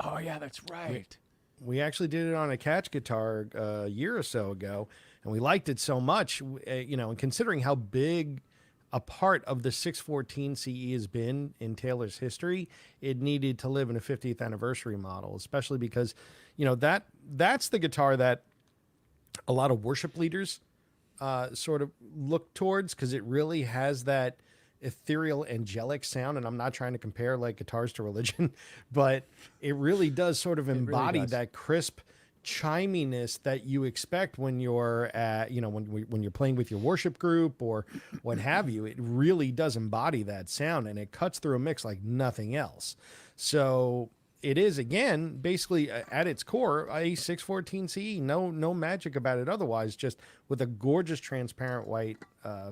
Oh yeah, that's right. We actually did it on a catch guitar a year or so ago, and we liked it so much, and considering how big a part of the 614 CE has been in Taylor's history, it needed to live in a 50th anniversary model, especially because, that's the guitar that a lot of worship leaders sort of look towards, because it really has that ethereal, angelic sound. And I'm not trying to compare like guitars to religion, but it really does sort of embody that crisp chiminess that you expect when you're at, when you're playing with your worship group or what have you. It really does embody that sound, and it cuts through a mix like nothing else. So it is, again, basically at its core, a 614 CE. No magic about it otherwise, just with a gorgeous transparent white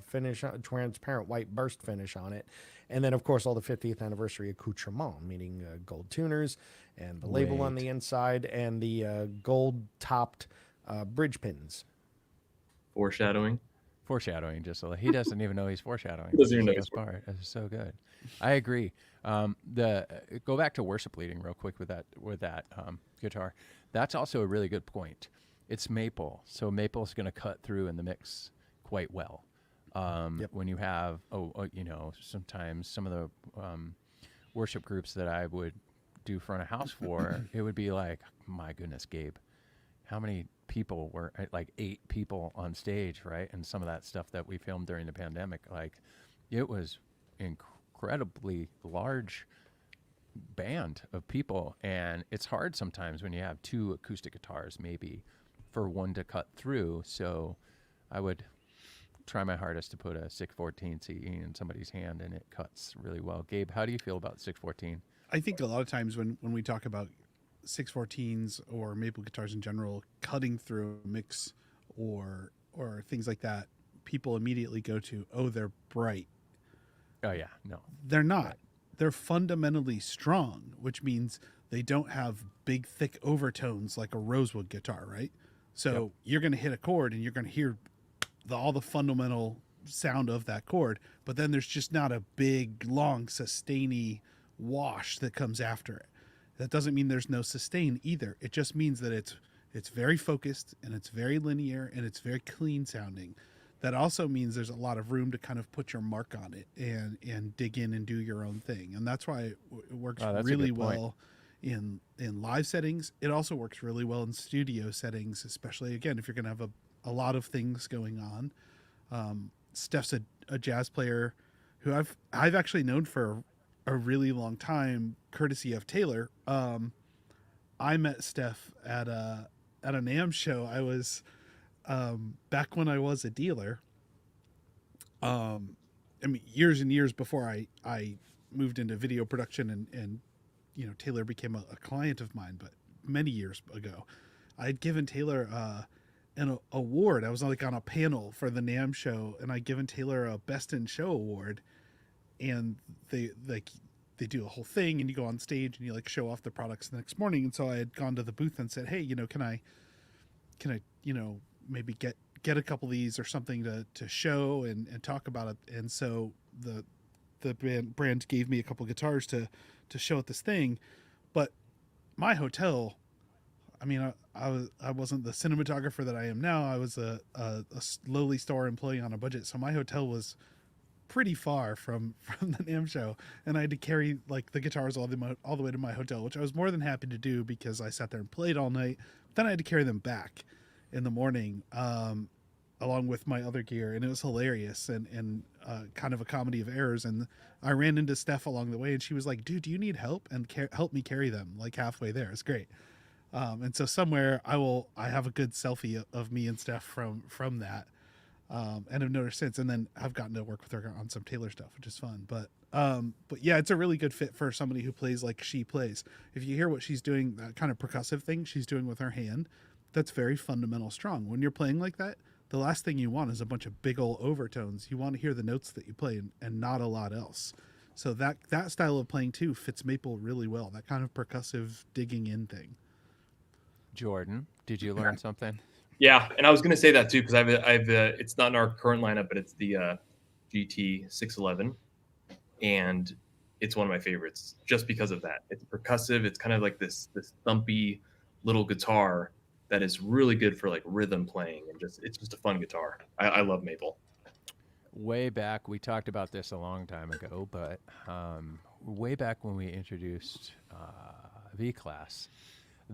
finish, transparent white burst finish on it. And then, of course, all the 50th anniversary accoutrement, meaning gold tuners and the label on the inside and the gold-topped bridge pins. Foreshadowing. Just he doesn't even know he's foreshadowing. He doesn't even know he's part. It's so good. I agree. Go back to worship leading real quick with that guitar. That's also a really good point. It's maple, so maple is going to cut through in the mix quite well. When you have sometimes some of the worship groups that I would do front of house for, it would be like, my goodness, Gabe, how many people were, like 8 people on stage, right? And some of that stuff that we filmed during the pandemic, like it was incredibly large band of people, and it's hard sometimes when you have 2 acoustic guitars maybe for one to cut through. So I would try my hardest to put a 614 CE in somebody's hand, and it cuts really well. Gabe, how do you feel about 614? I think a lot of times when we talk about 614s or maple guitars in general cutting through a mix or things like that, people immediately go to, oh, they're bright. Oh yeah, no, they're not. Right. They're fundamentally strong, which means they don't have big, thick overtones like a rosewood guitar, right? So you're going to hit a chord and you're going to hear all the fundamental sound of that chord, but then there's just not a big, long, sustainy wash that comes after it. That doesn't mean there's no sustain either. It just means that it's very focused and it's very linear and it's very clean sounding. That also means there's a lot of room to kind of put your mark on it and dig in and do your own thing. And that's why it works really well in live settings. It also works really well in studio settings, especially, again, if you're going to have a lot of things going on. Steph's a jazz player who I've actually known for a really long time, courtesy of Taylor. I met Steph at a NAMM show. I was back when I was a dealer. I mean, years and years before I moved into video production and Taylor became a client of mine, but many years ago, I had given Taylor an award. I was like on a panel for the NAMM show, and I'd given Taylor a Best in Show award. And they do a whole thing, and you go on stage and you like show off the products the next morning. And so I had gone to the booth and said, hey, can I maybe get a couple of these or something to show and talk about it. And so the brand gave me a couple of guitars to show at this thing. But my hotel, I mean, I wasn't the cinematographer that I am now. I was a lowly store employee on a budget. So my hotel was pretty far from the NAMM show, and I had to carry like the guitars all the way to my hotel, which I was more than happy to do because I sat there and played all night. Then I had to carry them back in the morning, along with my other gear, and it was hilarious and kind of a comedy of errors. And I ran into Steph along the way, and she was like, "Dude, do you need help?" And help me carry them like halfway there. It's great. And so somewhere I have a good selfie of me and Steph from that. and have noticed since. And then I've gotten to work with her on some Taylor stuff, which is fun. But yeah, it's a really good fit for somebody who plays like she plays. If you hear what she's doing, that kind of percussive thing she's doing with her hand, that's very fundamental strong. When you're playing like that, the last thing you want is a bunch of big old overtones. You want to hear the notes that you play and not a lot else. So that style of playing too fits Maple really well. That kind of percussive digging in thing. Jordan, did you learn something? Yeah, and I was going to say that too because I've it's not in our current lineup, but it's the GT 611, and it's one of my favorites just because of that. It's percussive. It's kind of like this thumpy little guitar that is really good for like rhythm playing, and it's just a fun guitar. I love Maple. Way back, we talked about this a long time ago, but way back when we introduced V-Class,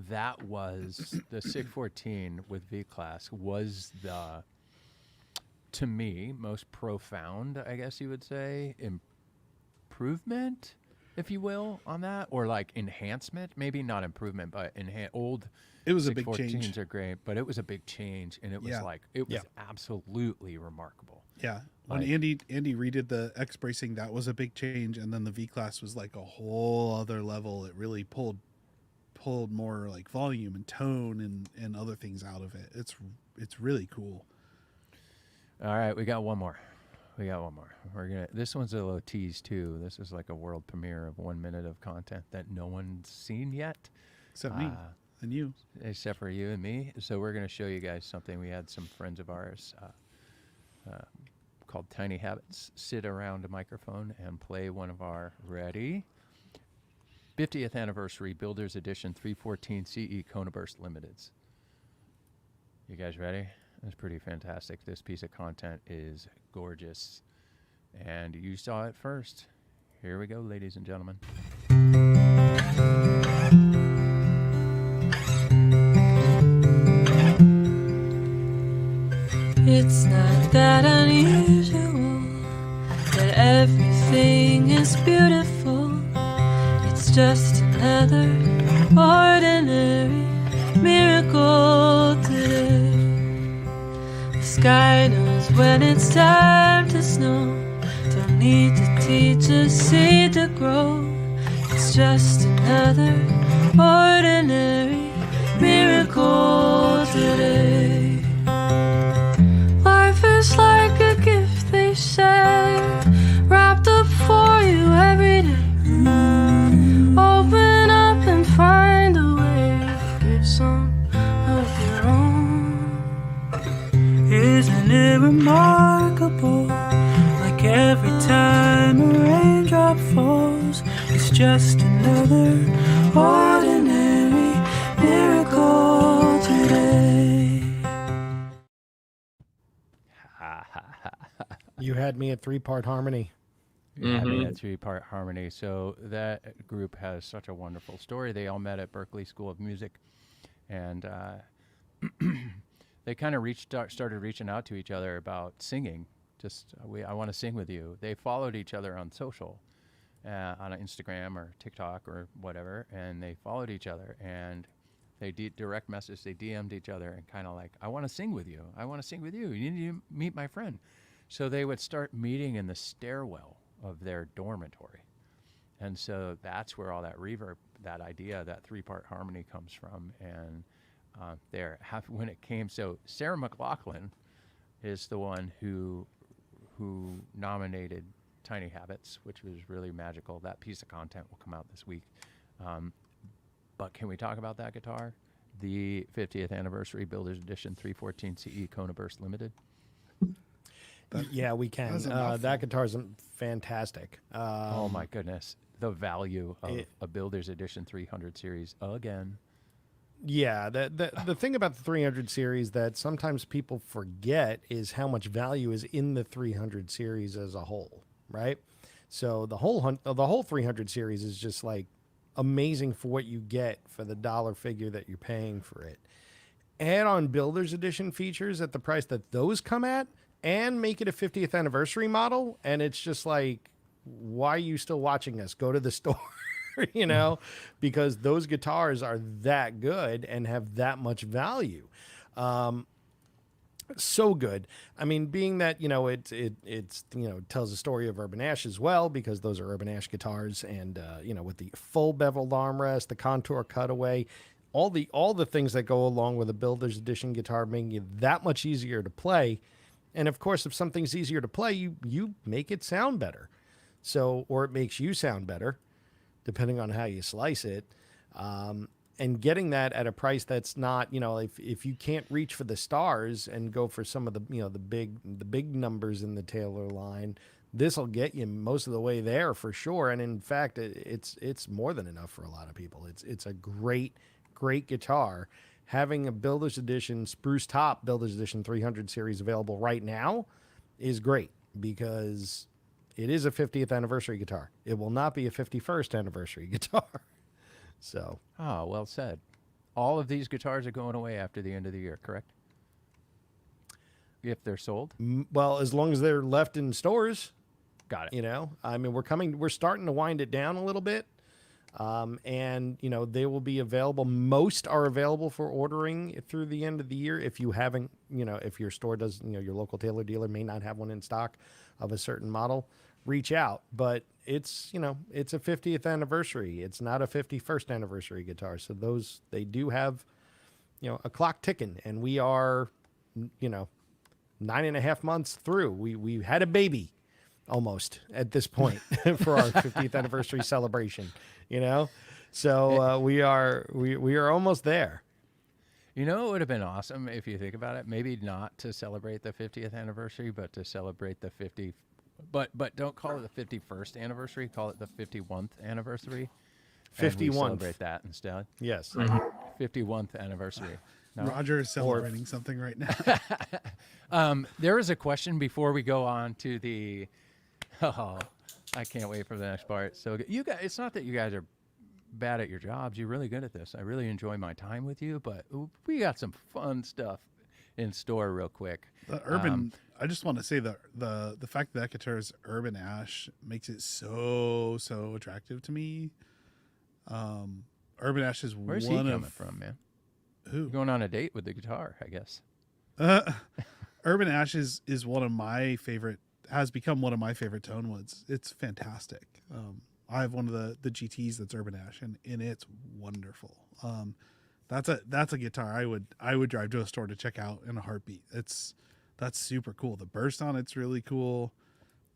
that was the 614 with V-Class was the, to me, most profound, I guess you would say, improvement, if you will, on that, or like enhancement, maybe not improvement, but old. It was a big change. 614s are great, but it was a big change, and it was it was absolutely remarkable. Yeah. When Andy redid the X bracing, that was a big change, and then the V class was like a whole other level. It really pulled more like volume and tone and other things out of it. It's really cool. All right, we got one more. This one's a little tease too. This is like a world premiere of 1 minute of content that no one's seen yet. Except me and you. Except for you and me. So we're going to show you guys something. We had some friends of ours called Tiny Habits sit around a microphone and play one of our 50th anniversary Builders Edition 314 CE Kona Burst Limiteds. You guys ready? It's pretty fantastic. This piece of content is gorgeous. And you saw it first. Here we go, ladies and gentlemen. It's not that unusual that everything is beautiful. It's just another ordinary miracle today. The sky knows when it's time to snow. Don't need to teach a seed to grow. It's just another ordinary miracle today. Life is like a gift, they say, wrapped up for you every day. Open up and find a way to give some of your own. Isn't it remarkable? Like every time a raindrop falls, it's just another ordinary miracle today. You had me at 3-part harmony. Yeah, they had 3-part harmony. So that group has such a wonderful story. They all met at Berklee School of Music, and they kind of started reaching out to each other about singing. Just I want to sing with you. They followed each other on social, on Instagram or TikTok or whatever, and they followed each other and they direct message. They DM'd each other and kind of like, I want to sing with you. I want to sing with you. You need to meet my friend. So they would start meeting in the stairwell of their dormitory. And so that's where all that reverb, that idea, that 3-part harmony comes from. And when it came, so Sarah McLachlan is the one who nominated Tiny Habits, which was really magical. That piece of content will come out this week. But can we talk about that guitar? The 50th anniversary Builders Edition 314 CE Kona Burst Limited. Yeah, we can. That guitar is fantastic. Oh my goodness. The value of a Builders Edition 300 series again. Yeah, the thing about the 300 series that sometimes people forget is how much value is in the 300 series as a whole, right? So the whole 300 series is just like amazing for what you get for the dollar figure that you're paying for it. Add on Builders Edition features at the price that those come at, and make it a 50th anniversary model, and it's just like, why are you still watching us? Go to the store, you know, because those guitars are that good and have that much value. So good. I mean, being that it's tells the story of Urban Ash as well, because those are Urban Ash guitars, and with the full beveled armrest, the contour cutaway, all the things that go along with a Builder's Edition guitar, making it that much easier to play. And of course, if something's easier to play, you make it sound better. So, or it makes you sound better, depending on how you slice it. And getting that at a price that's not, if you can't reach for the stars and go for some of the, the big numbers in the Taylor line, this will get you most of the way there for sure. And in fact, it's more than enough for a lot of people. It's a great guitar. Having a Builder's Edition Spruce Top Builder's Edition 300 series available right now is great, because it is a 50th anniversary guitar. It will not be a 51st anniversary guitar. So. Oh, well said. All of these guitars are going away after the end of the year, correct? If they're sold? Well, as long as they're left in stores. Got it. I mean, we're starting to wind it down a little bit. And they will be available. Most are available for ordering through the end of the year. If you haven't, if your store does, your local Taylor dealer may not have one in stock of a certain model, reach out. But it's a 50th anniversary. It's not a 51st anniversary guitar. So they do have, a clock ticking, and we are, 9.5 months through. We had a baby almost at this point for our 50th anniversary celebration, so we are almost there. It would have been awesome if you think about it. Maybe not to celebrate the 50th anniversary, but to celebrate the 50. But don't call it the 51st anniversary. Call it the 51th anniversary. 51st. Celebrate that instead. Yes. 51th anniversary. No? Roger is celebrating something right now. There is a question before we go on to the. Oh, I can't wait for the next part. So you guys, it's not that you guys are bad at your jobs. You're really good at this. I really enjoy my time with you, but we got some fun stuff in store real quick. The urban, I just want to say the fact that guitar is Urban Ash makes it so attractive to me. Urban Ash is Where's one he of coming from, man? who? You're going on a date with the guitar, I guess. Urban Ash is one of my favorite. Has become one of my favorite tone woods. It's fantastic. I have one of the GTs that's Urban Ash, and it's wonderful. That's a guitar I would drive to a store to check out in a heartbeat. That's super cool. The burst on it's really cool,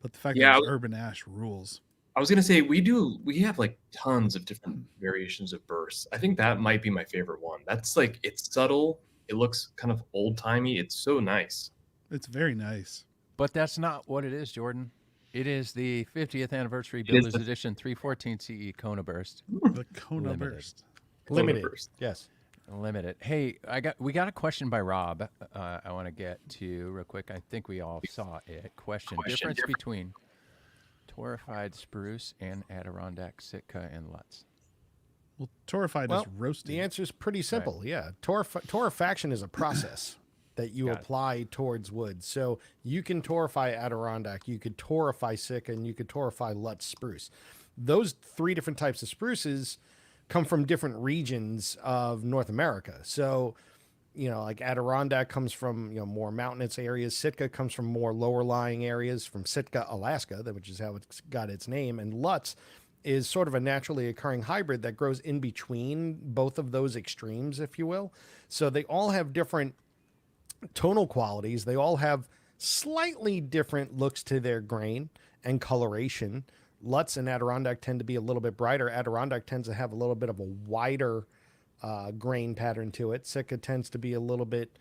but the fact that it's Urban Ash rules. I was gonna say we have like tons of different variations of bursts. I think that might be my favorite one. That's like, it's subtle. It looks kind of old timey. It's so nice. It's very nice. But that's not what it is, Jordan. It is the 50th anniversary Builder's Edition 314 CE Kona Burst. The Kona Limited. Burst. Limited. Burst. Yes. Limited. Hey, we got a question by Rob. I want to get to real quick. I think we all saw it. Question: difference between torrefied spruce and Adirondack Sitka and Lutz. Well, torrefied is roasted. The answer is pretty simple. Right. Yeah, torrefaction is a process that you apply towards wood. So you can torrefy Adirondack, you could torrefy Sitka, and you could torrefy Lutz spruce. Those three different types of spruces come from different regions of North America. So, like Adirondack comes from, more mountainous areas. Sitka comes from more lower lying areas, from Sitka, Alaska, which is how it's got its name. And Lutz is sort of a naturally occurring hybrid that grows in between both of those extremes, if you will. So they all have different tonal qualities. They all have slightly different looks to their grain and coloration. Lutz and Adirondack tend to be a little bit brighter. Adirondack tends to have a little bit of a wider grain pattern to it. Sitka tends to be a little bit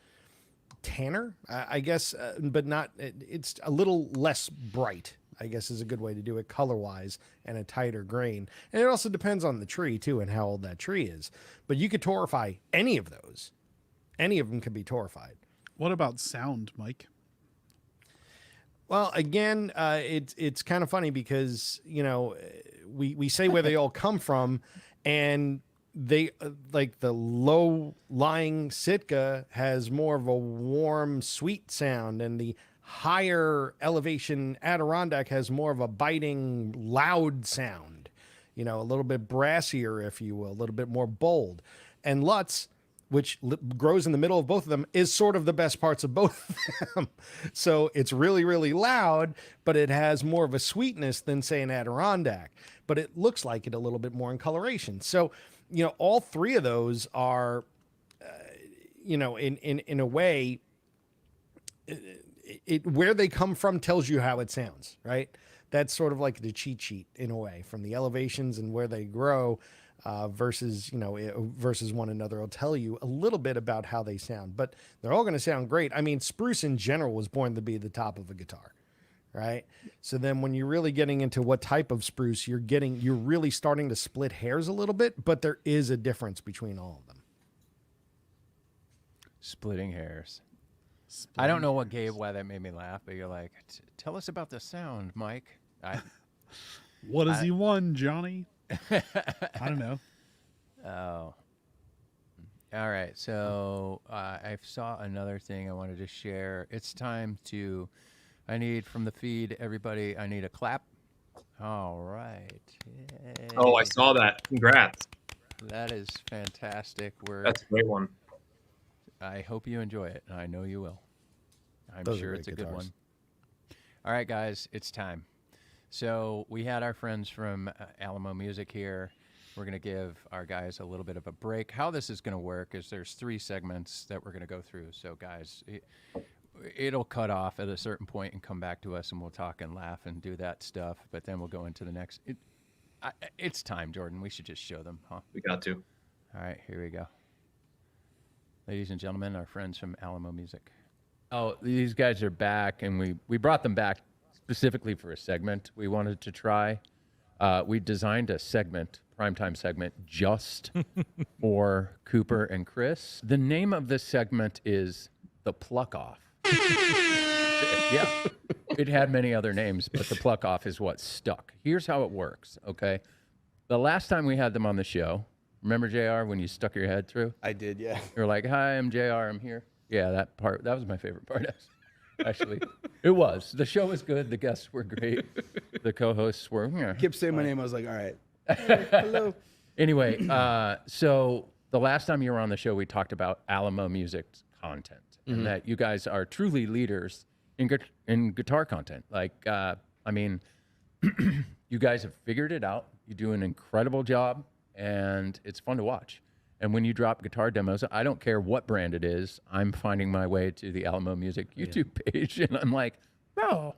tanner, I guess, but not. It's a little less bright, I guess, is a good way to do it color-wise, and a tighter grain. And it also depends on the tree too, and how old that tree is. But you could torrefy any of those. Any of them could be torrefied. What about sound, Mike? Well, again, it's kind of funny because, we say where they all come from, and they like the low-lying Sitka has more of a warm, sweet sound, and the higher elevation Adirondack has more of a biting, loud sound, a little bit brassier, if you will, a little bit more bold. And Lutz which grows in the middle of both of them, is sort of the best parts of both of them. So it's really, really loud, but it has more of a sweetness than, say, an Adirondack. But it looks like it a little bit more in coloration. So, all three of those are, in a way, where they come from tells you how it sounds, right? That's sort of like the cheat sheet in a way, from the elevations and where they grow. Versus one another. It'll tell you a little bit about how they sound, but they're all going to sound great. I mean, spruce in general was born to be the top of a guitar, right? So then when you're really getting into what type of spruce you're really starting to split hairs a little bit, but there is a difference between all of them. Splitting hairs. I don't know why that made me laugh, but you're like, tell us about the sound, Mike. What has he won, Johnny? I don't know. Oh. All right. So I saw another thing I wanted to share. It's time I need from the feed, everybody, I need a clap. All right. Yay. Oh, I saw that. Congrats. That is fantastic. That's a great one. I hope you enjoy it. I know you will. I'm Those are sure great it's a guitars. good one. All right, guys, it's time. So we had our friends from Alamo Music here. We're going to give our guys a little bit of a break. How this is going to work is there's 3 segments that we're going to go through. So, guys, it'll cut off at a certain point and come back to us, and we'll talk and laugh and do that stuff. But then we'll go into the next. It's time, Jordan. We should just show them, huh? We got to. All right, here we go. Ladies and gentlemen, our friends from Alamo Music. Oh, these guys are back, and we brought them back specifically for a segment we wanted to try. We designed a segment, primetime segment, just for Cooper and Chris. The name of this segment is The Pluck Off. Yeah, it had many other names, but The Pluck Off is what stuck. Here's how it works, okay? The last time we had them on the show, remember, JR, when you stuck your head through? I did, yeah. You're like, hi, I'm JR, I'm here. Yeah, that was my favorite part, actually. It was. The show was good. The guests were great. The co-hosts were. Yeah. Kept saying my name. I was like, all right. Hello. Anyway, so the last time you were on the show, we talked about Alamo Music content, and that you guys are truly leaders in guitar content. Like, you guys have figured it out. You do an incredible job, and it's fun to watch. And when you drop guitar demos, I don't care what brand it is, I'm finding my way to the Alamo Music YouTube page, and I'm like, oh,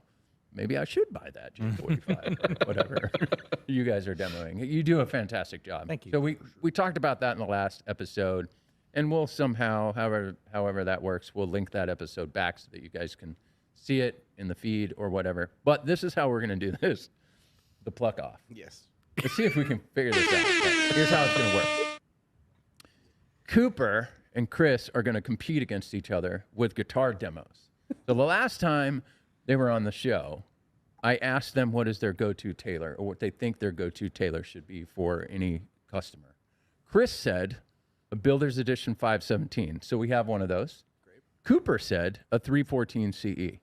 maybe I should buy that G45 or whatever you guys are demoing. You do a fantastic job. Thank you. So we talked about that in the last episode, and we'll somehow, however that works, we'll link that episode back so that you guys can see it in the feed or whatever. But this is how we're going to do this, the pluck off. Yes. Let's see if we can figure this out. Here's how it's going to work. Cooper and Chris are going to compete against each other with guitar demos. So the last time they were on the show, I asked them what is their go-to tailor or what they think their go-to tailor should be for any customer. Chris said a Builder's Edition 517. So we have one of those. Great. Cooper said a 314 CE.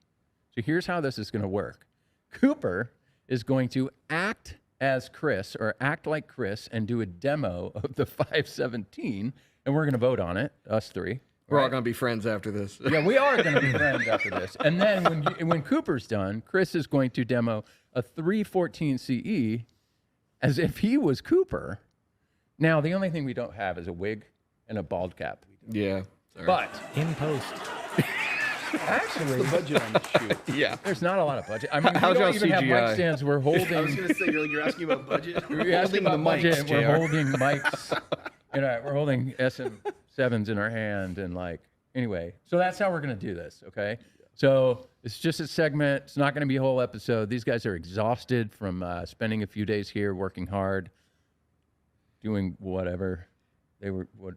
So here's how this is going to work. Cooper is going to act as Chris or act like Chris and do a demo of the 517. And we're going to vote on it, us 3. We're all going to be friends after this. Yeah, we are going to be friends after this. And then when Cooper's done, Chris is going to demo a 314 CE as if he was Cooper. Now, the only thing we don't have is a wig and a bald cap. Yeah. Sorry. But In post. actually, The budget on the shoot. Yeah. there's not a lot of budget. I mean, we How's don't y'all even have CGI? mic stands. We're I was holding. going to say, you're asking about budget? We're asking about the budget. mics, And we're JR. holding mics. We're holding SM7s in our hand, and anyway. So that's how we're gonna do this, okay? So it's just a segment. It's not gonna be a whole episode. These guys are exhausted from spending a few days here, working hard, doing whatever. Were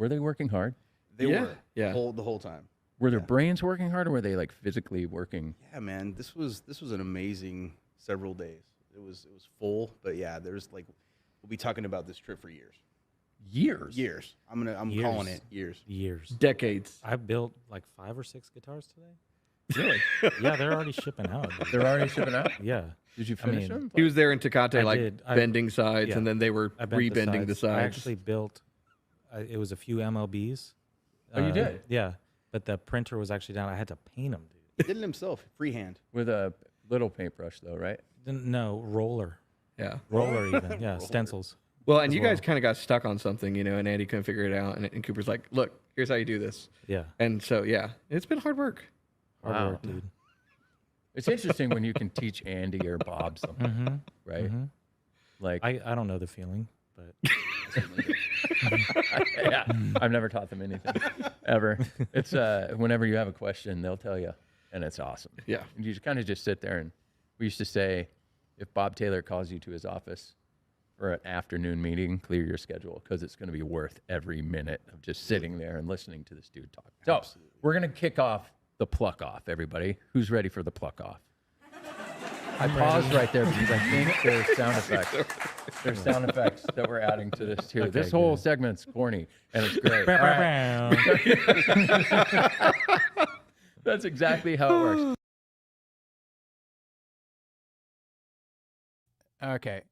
they working hard? They Yeah. were. Yeah. The whole time. Were their brains working hard, or were they physically working? Yeah, man. This was an amazing several days. It was full, but yeah, there's we'll be talking about this trip for years. Years. I'm Years. calling it years. Years. Decades. I built 5 or 6 guitars today. Really? Yeah, they're already shipping out. dude. They're already shipping out. Yeah. Did you finish mean, them? He was there in Tecate, I did. bending sides, yeah. and then they were I bent rebending the I sides. actually built it was a few MLBs. Oh, you did? Yeah, but the printer was actually down. I had to paint them, dude. He did it himself, freehand. With a little paintbrush, though, right? No, roller. Yeah. Roller even. Yeah, stencils. Well, and as you guys kind of got stuck on something, and Andy couldn't figure it out. And Cooper's like, look, here's how you do this. Yeah. And so, yeah, it's been hard work. Hard work, dude. It's interesting when you can teach Andy or Bob something, right? Like I don't know the feeling, but yeah, I've never taught them anything ever. It's whenever you have a question, they'll tell you, and it's awesome. Yeah. And you kind of just sit there, and we used to say, if Bob Taylor calls you to his office for an afternoon meeting, clear your schedule because it's going to be worth every minute of just sitting there and listening to this dude talk. So we're going to kick off the pluck off, everybody. Who's ready for the pluck off? I paused right there because I think there's sound effects. There's sound effects that we're adding to this here. Okay, This whole good. segment's corny, and it's great. All right. That's exactly how it works. Okay.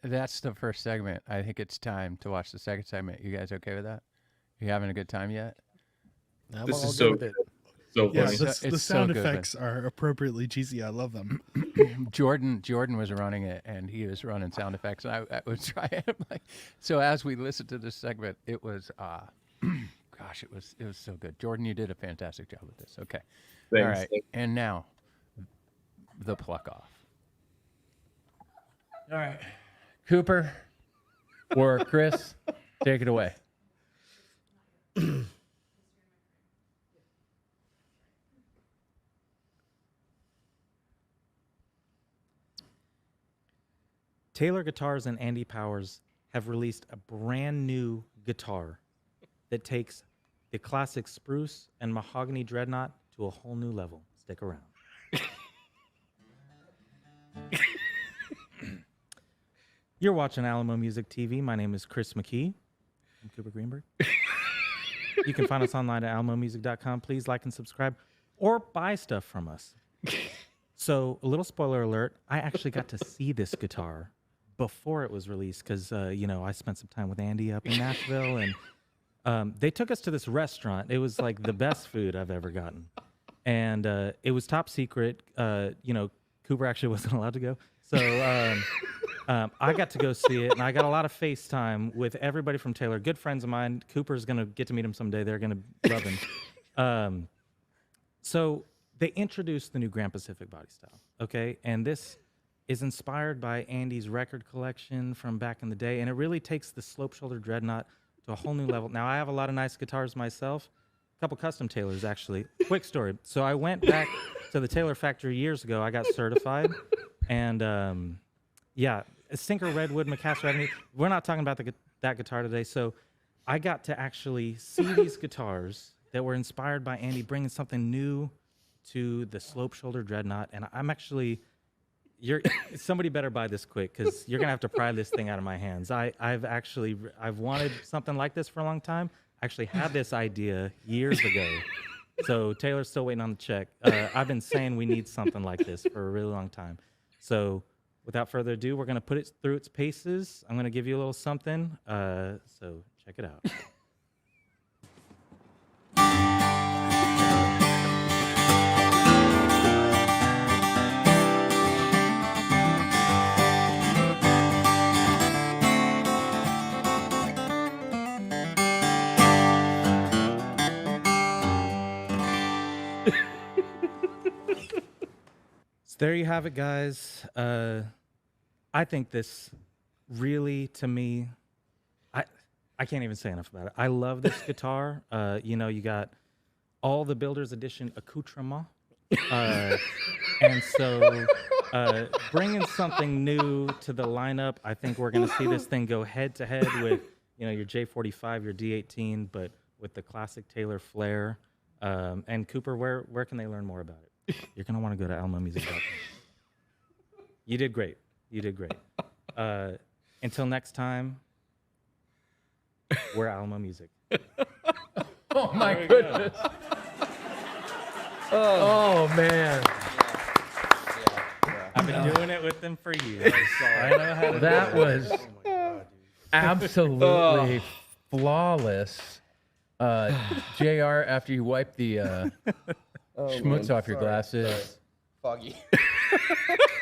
That's the first segment. I think it's time to watch the second segment. You guys okay with that? You having a good time yet? I'm This all is good so with it. so Yeah, funny. the It's so sound good, effects are appropriately cheesy. I love them. Jordan was running it, and he was running sound effects. And I would try it. So as we listened to this segment, it was, gosh, it was so good. Jordan, you did a fantastic job with this. Okay, Thanks. all right, and now the pluck off. All right, Cooper or Chris, take it away. Taylor Guitars and Andy Powers have released a brand new guitar that takes the classic spruce and mahogany dreadnought to a whole new level. Stick around. You're watching Alamo Music TV. My name is Chris McKee. I'm Cooper Greenberg. You can find us online at alamomusic.com. Please like and subscribe or buy stuff from us. So, a little spoiler alert, I actually got to see this guitar before it was released because, I spent some time with Andy up in Nashville, and they took us to this restaurant. It was like the best food I've ever gotten. And it was top secret. Cooper actually wasn't allowed to go. So I got to go see it, and I got a lot of FaceTime with everybody from Taylor, good friends of mine. Cooper's going to get to meet him someday. They're going to love him. So they introduced the new Grand Pacific body style, okay? And this is inspired by Andy's record collection from back in the day, and it really takes the slope shoulder dreadnought to a whole new level. Now, I have a lot of nice guitars myself, a couple custom Taylors, actually. Quick story. So I went back to the Taylor factory years ago. I got certified, and a Sinker Redwood, Macassar Avenue. We're not talking about that guitar today. So I got to actually see these guitars that were inspired by Andy bringing something new to the slope shoulder dreadnought, and I'm actually, somebody better buy this quick because you're gonna have to pry this thing out of my hands. I've wanted something like this for a long time. I actually had this idea years ago, so Taylor's still waiting on the check. I've been saying we need something like this for a really long time. So without further ado, we're gonna put it through its paces. I'm gonna give you a little something. So check it out. There you have it, guys. I think this really, to me, I can't even say enough about it. I love this guitar. You got all the Builder's Edition accoutrement. And so bringing something new to the lineup, I think we're going to see this thing go head-to-head with, your J45, your D18, but with the classic Taylor flair. And Cooper, where can they learn more about it? You're going to want to go to alamomusic.com. You did great. Until next time, we're Alamo Music. Oh, my goodness. Oh, man. I've been doing it with them for years. I know how to That do it. was absolutely flawless. JR, after you wipe the schmutz off your glasses, Foggy.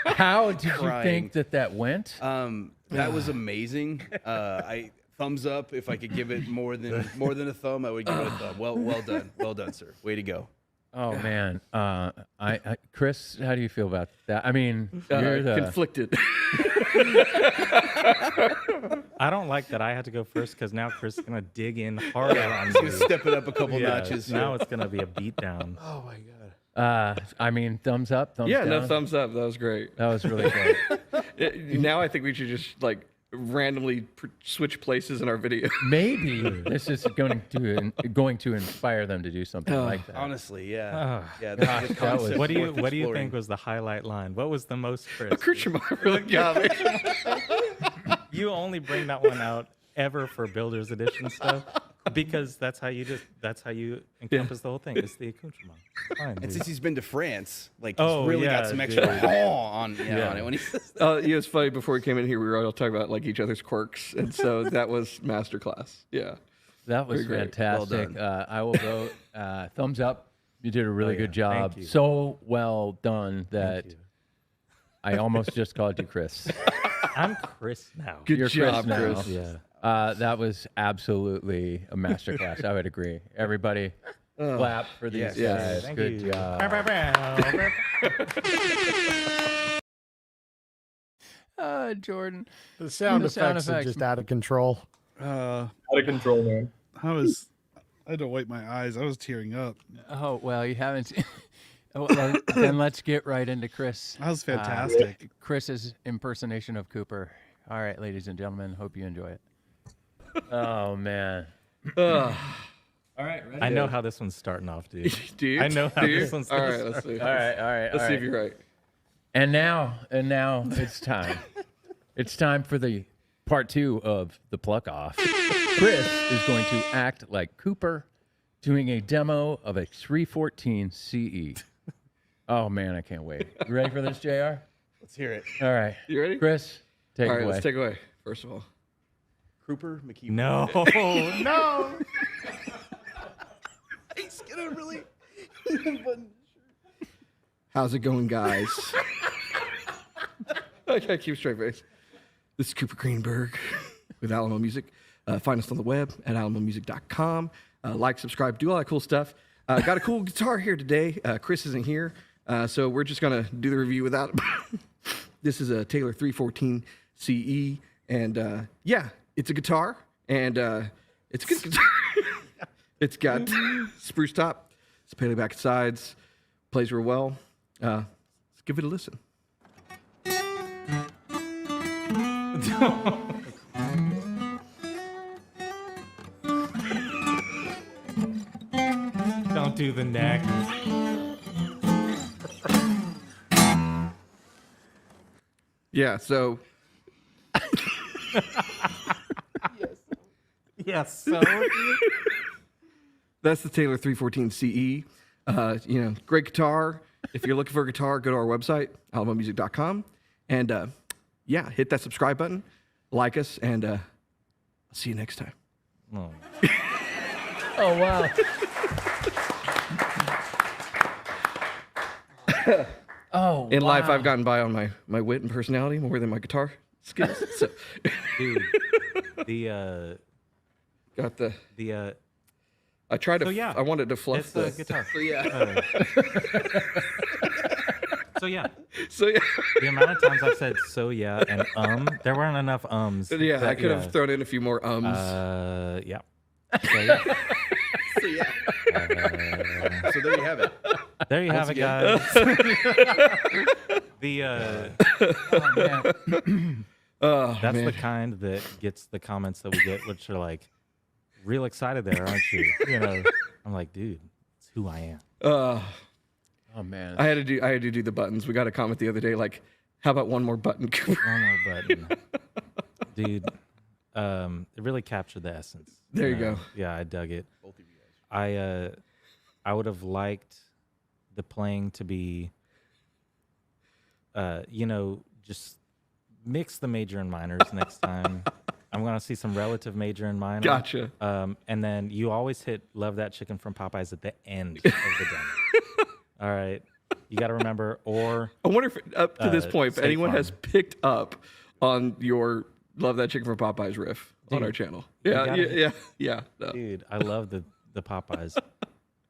how did you Crying. think that went? That was amazing. I thumbs up. If I could give it more than a thumb, I would give it a thumb. Well done, sir. Way to go. Oh man, Chris, how do you feel about that? I mean, you're the Conflicted. I don't like that I had to go first because now Chris is gonna dig in harder on Just me. gonna step it up a couple Yeah, notches. now it's gonna be a beatdown. Oh my god. I mean, thumbs up, thumbs Yeah, down. no, thumbs up. That was great. That was really great. Now I think we should just like randomly switch places in our video. Maybe this is going to inspire them to do something like that. Honestly, yeah. Yeah, gosh, the that was- concept What do you worth What do you exploring. think was the highlight line? What was the most Chris? Christian really got me. You only bring that one out ever for Builders Edition stuff because that's how you encompass the whole thing. It's the accoutrement. Fine, And dude. since he's been to France, like Oh, he's really got yeah, some extra dude. on it when he says that. Yeah, it's funny. Before we came in here, we were all talking about like each other's quirks, and so that was masterclass. Yeah. That was Very great. fantastic. Well I will go thumbs up. You did a really yeah. good job. Thank you. So well done that you. I almost just called you Chris. I'm Chris now. Good You're job, Chris now. Chris. Yeah. That was absolutely a masterclass. I would agree. Everybody, clap for these Yes. guys. Thank Good you. job. Jordan. The sound The sound effects are effects. just out of control. Out of control, man. I had to wipe my eyes. I was tearing up. Oh well, you haven't. Well, then let's get right into Chris. That was fantastic. Chris's impersonation of Cooper. All right, ladies and gentlemen, hope you enjoy it. Oh man. All right, ready? I know how this one's starting off, dude. Do you? I know how Do you? this one's All gonna right, let's see. All right. Let's see if you're right. And now it's time. It's time for the part 2 of the pluck off. Chris is going to act like Cooper doing a demo of a 314 CE. Oh man, I can't wait. You ready for this, JR? Let's hear it. All right. You ready? Chris, take All it right, away. let's take it away. First of all, Cooper McKee. No, no. He's gonna really. how's it going, guys? I gotta keep a straight face. This is Cooper Greenberg with Alamo Music. Find us on the web at alamomusic.com. Like, subscribe, do all that cool stuff. Got a cool guitar here today. Chris isn't here, so we're just gonna do the review without him. This is a Taylor 314 CE, and yeah, it's a guitar, and it's a good guitar. It's got spruce top, it's paley back sides, plays real well. Let's give it a listen. Don't do the neck. Yeah, so Yes. So that's the Taylor 314 CE. Great guitar. If you're looking for a guitar, go to our website, alamomusic.com. And yeah, hit that subscribe button, like us, and I'll see you next time. oh. Oh wow. Oh, In life, wow. I've gotten by on my wit and personality more than my guitar skills. So Dude, the got the. the I tried to. So, yeah, I wanted to fluff it's a the guitar. So yeah. So yeah, So yeah, the amount of times I've said so yeah and there weren't enough ums. yeah. I but could have thrown in a few more ums. Yeah. So yeah. So yeah. So there you have it. There you have it, guys. The Oh, man. that's man. the kind that gets the comments that we get, which are like, real excited there, aren't you? You know, I'm like, dude, it's who I am. Oh man. I had to do the buttons. We got a comment the other day like, how about one more button? One more button, dude. It really captured the essence. There you go. Yeah, I dug it. Both of you guys. I would have liked the playing to be, just mix the major and minors next time. I'm gonna see some relative major in minor. Gotcha. And then you always hit "Love That Chicken" from Popeyes at the end of the demo. All right, you got to remember. Or I wonder if up to this point, if State anyone Farm. has picked up on your "Love That Chicken" from Popeyes riff on our channel. Yeah, gotta- yeah. No. dude, I love the Popeyes.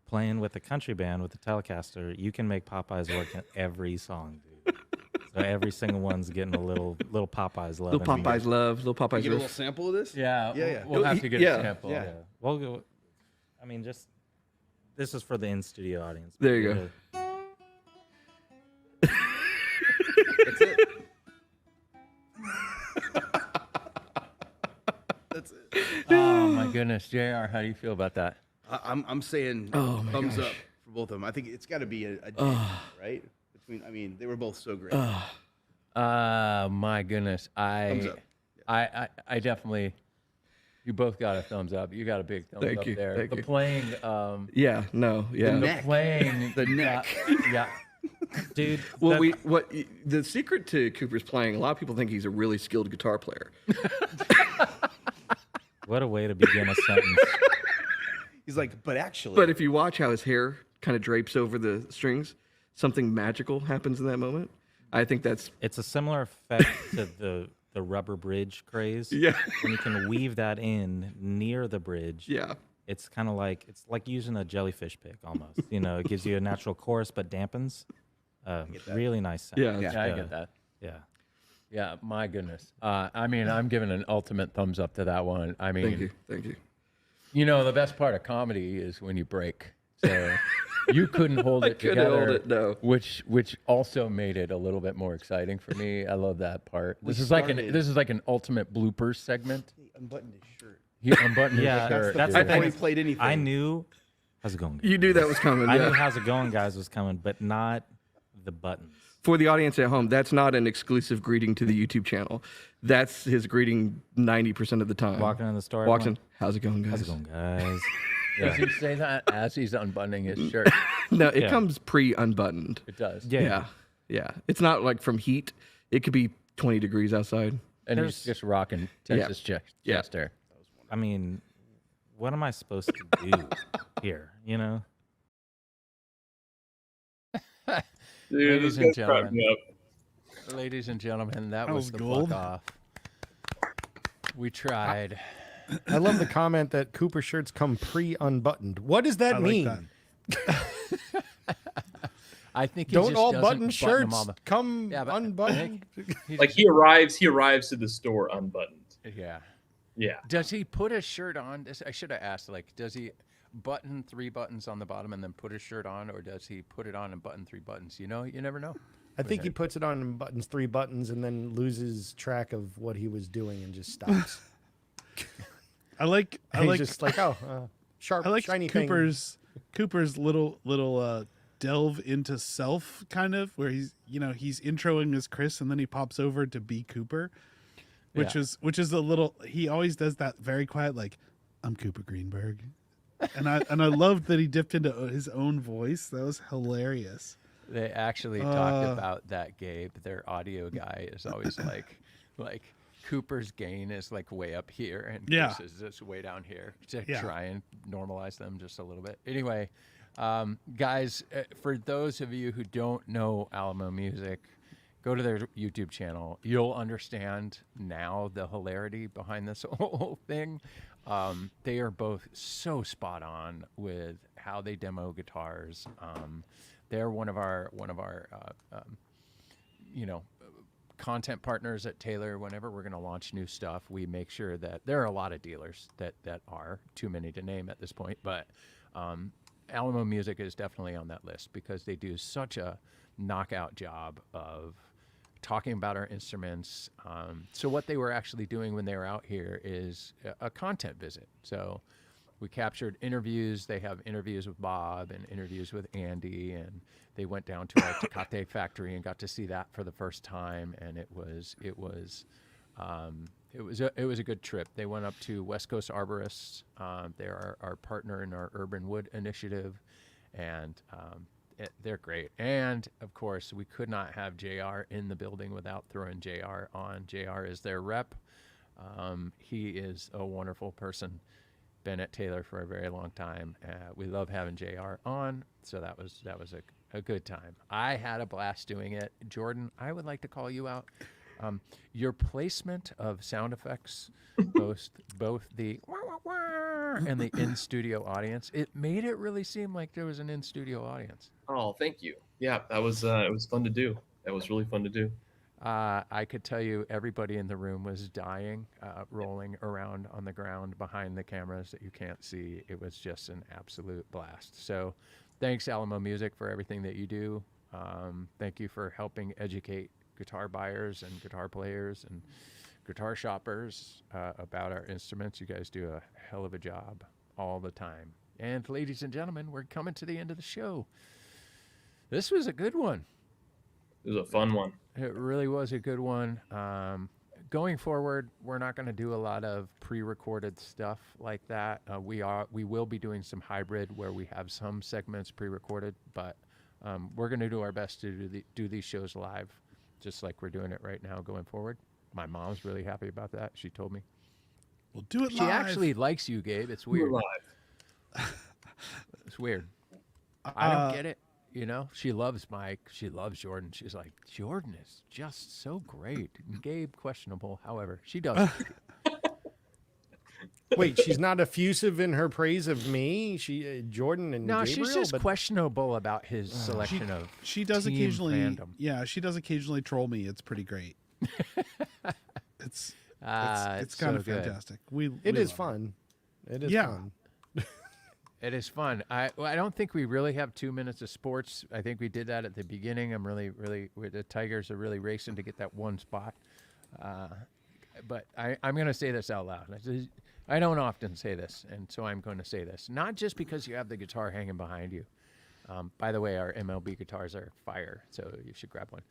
Playing with a country band with the Telecaster, you can make Popeyes work in every song, dude. So every single one's getting a little Popeyes love. Little in it. Popeyes love, little Popeyes Get a little riff. sample of this. Yeah, Yeah. We'll have to get Yeah. a sample. Yeah. Yeah. Well, I mean, just this is for the in studio audience. There you go. That's it. That's it. Oh my goodness, JR, how do you feel about that? I'm saying Oh, my thumbs gosh. up for both of them. I think it's got to be a right between. I mean, they were both so great. My goodness, Thumbs up. I definitely. You both got a thumbs up. You got a big thumbs Thank up you, there. thank The you. playing, Yeah, no, yeah. The the neck. playing, The neck. Yeah, Dude, Well, that- the secret to Cooper's playing, a lot of people think he's a really skilled guitar player. what a way to begin a sentence. He's like, but actually, But if you watch how his hair kind of drapes over the strings, something magical happens in that moment. I think that's It's a similar effect to the rubber bridge craze. Yeah. When you can weave that in near the bridge. yeah. It's kind of like using a jellyfish pick almost. You know, it gives you a natural chorus but dampens. Really nice sound. Yeah, yeah, I get that. Yeah. Yeah, my goodness. I mean, I'm giving an ultimate thumbs up to that one. I mean, Thank you. You know, the best part of comedy is when you break. So you couldn't hold it couldn't together, hold it, no. which also made it a little bit more exciting for me. I love that part. This is like an ultimate bloopers segment. he unbuttoned his shirt. He unbuttoned Yeah, his shirt. that's dude. the thing. Before he played anything. I knew how's it going? Guys? You knew that was coming. I yeah. knew how's it going, guys was coming, but not the buttons. For the audience at home, that's not an exclusive greeting to the YouTube channel. That's his greeting 90% of the time. Walking in the store. Walks in. everyone, How's it going, guys? How's it going, guys? Does he say that as he's unbuttoning his shirt? No, it Yeah. comes pre-unbuttoned. It does. Yeah. Yeah. It's not like from heat. It could be 20 degrees outside. And There's- he's just rocking Texas chest there. I mean, what am I supposed to do here? You know? Dude, Ladies this and guy's cracking me up. Ladies and gentlemen, that That was was the gold. fuck off. We tried. I love the comment that Cooper shirts come pre-unbuttoned. What does that I like mean? that. I think he Don't just all doesn't button them shirts all the- come Yeah, but I unbuttoned? He Like just- he arrives to the store unbuttoned. yeah. Yeah. Does he put his shirt on? I should have asked. Like, does he button 3 buttons on the bottom and then put his shirt on, or does he put it on and button 3 buttons? You know, you never know. I think he puts it on and buttons 3 buttons and then loses track of what he was doing and just stops. I like He's just like, oh, sharp, I like shiny thing. Cooper's little delve into self kind of where he's introing as Chris and then he pops over to be Cooper, which Yeah. is a little, he always does that very quiet, like, I'm Cooper Greenberg, and I loved that he dipped into his own voice. That was hilarious. They actually talked about that, Gabe. Their audio guy is always like Cooper's gain is like way up here and Yeah. Chris is just way down here to Yeah. try and normalize them just a little bit. Anyway, guys, for those of you who don't know Alamo Music, go to their YouTube channel. You'll understand now the hilarity behind this whole thing. They are both so spot on with how they demo guitars. They're one of our content partners at Taylor. Whenever we're going to launch new stuff, we make sure that there are a lot of dealers that are too many to name at this point, but Alamo Music is definitely on that list because they do such a knockout job of talking about our instruments. So what they were actually doing when they were out here is a content visit. So we captured interviews. They have interviews with Bob and interviews with Andy, and they went down to our Tecate factory and got to see that for the first time. And it was a good trip. They went up to West Coast Arborists. They're our partner in our Urban Wood initiative, and they're great. And of course, we could not have JR in the building without throwing JR on. JR is their rep He is a wonderful person. Been at Taylor for a very long time. We love having JR on, so that was a good time. I had a blast doing it. Jordan, I would like to call you out. Your placement of sound effects, both the wah, wah, wah, and the in-studio audience, it made it really seem like there was an in-studio audience. Oh, thank you. Yeah, that was it was fun to do. That was really fun to do. I could tell you everybody in the room was dying, rolling around on the ground behind the cameras that you can't see. It was just an absolute blast. So thanks, Alamo Music, for everything that you do. Thank you for helping educate guitar buyers and guitar players and guitar shoppers about our instruments. You guys do a hell of a job all the time. And ladies and gentlemen, we're coming to the end of the show. This was a good one. It was a fun one. It really was a good one. Going forward, we're not going to do a lot of pre-recorded stuff like that. We will be doing some hybrid where we have some segments pre-recorded, but we're going to do our best to do these shows live, just like we're doing it right now going forward. My mom's really happy about that. She told me. We'll do it She live. actually likes you, Gabe. It's weird. We're live. It's weird. I don't get it. You know, she loves Mike. She loves Jordan. She's like, Jordan is just so great. Gabe, questionable. However, she does. Wait, she's not effusive in her praise of me. Jordan and No, Gabriel, she's just but questionable about his selection of. She does team occasionally. fandom. Yeah, she does occasionally troll me. It's pretty great. it's It's kind so of good. fantastic. it we is love her. fun. It is Yeah. fun. It is fun. I don't think we really have 2 minutes of sports. I think we did that at the beginning. I'm really the Tigers are really racing to get that one spot. But I'm going to say this out loud. I don't often say this, and so I'm going to say this. Not just because you have the guitar hanging behind you. By the way, our MLB guitars are fire, so you should grab one.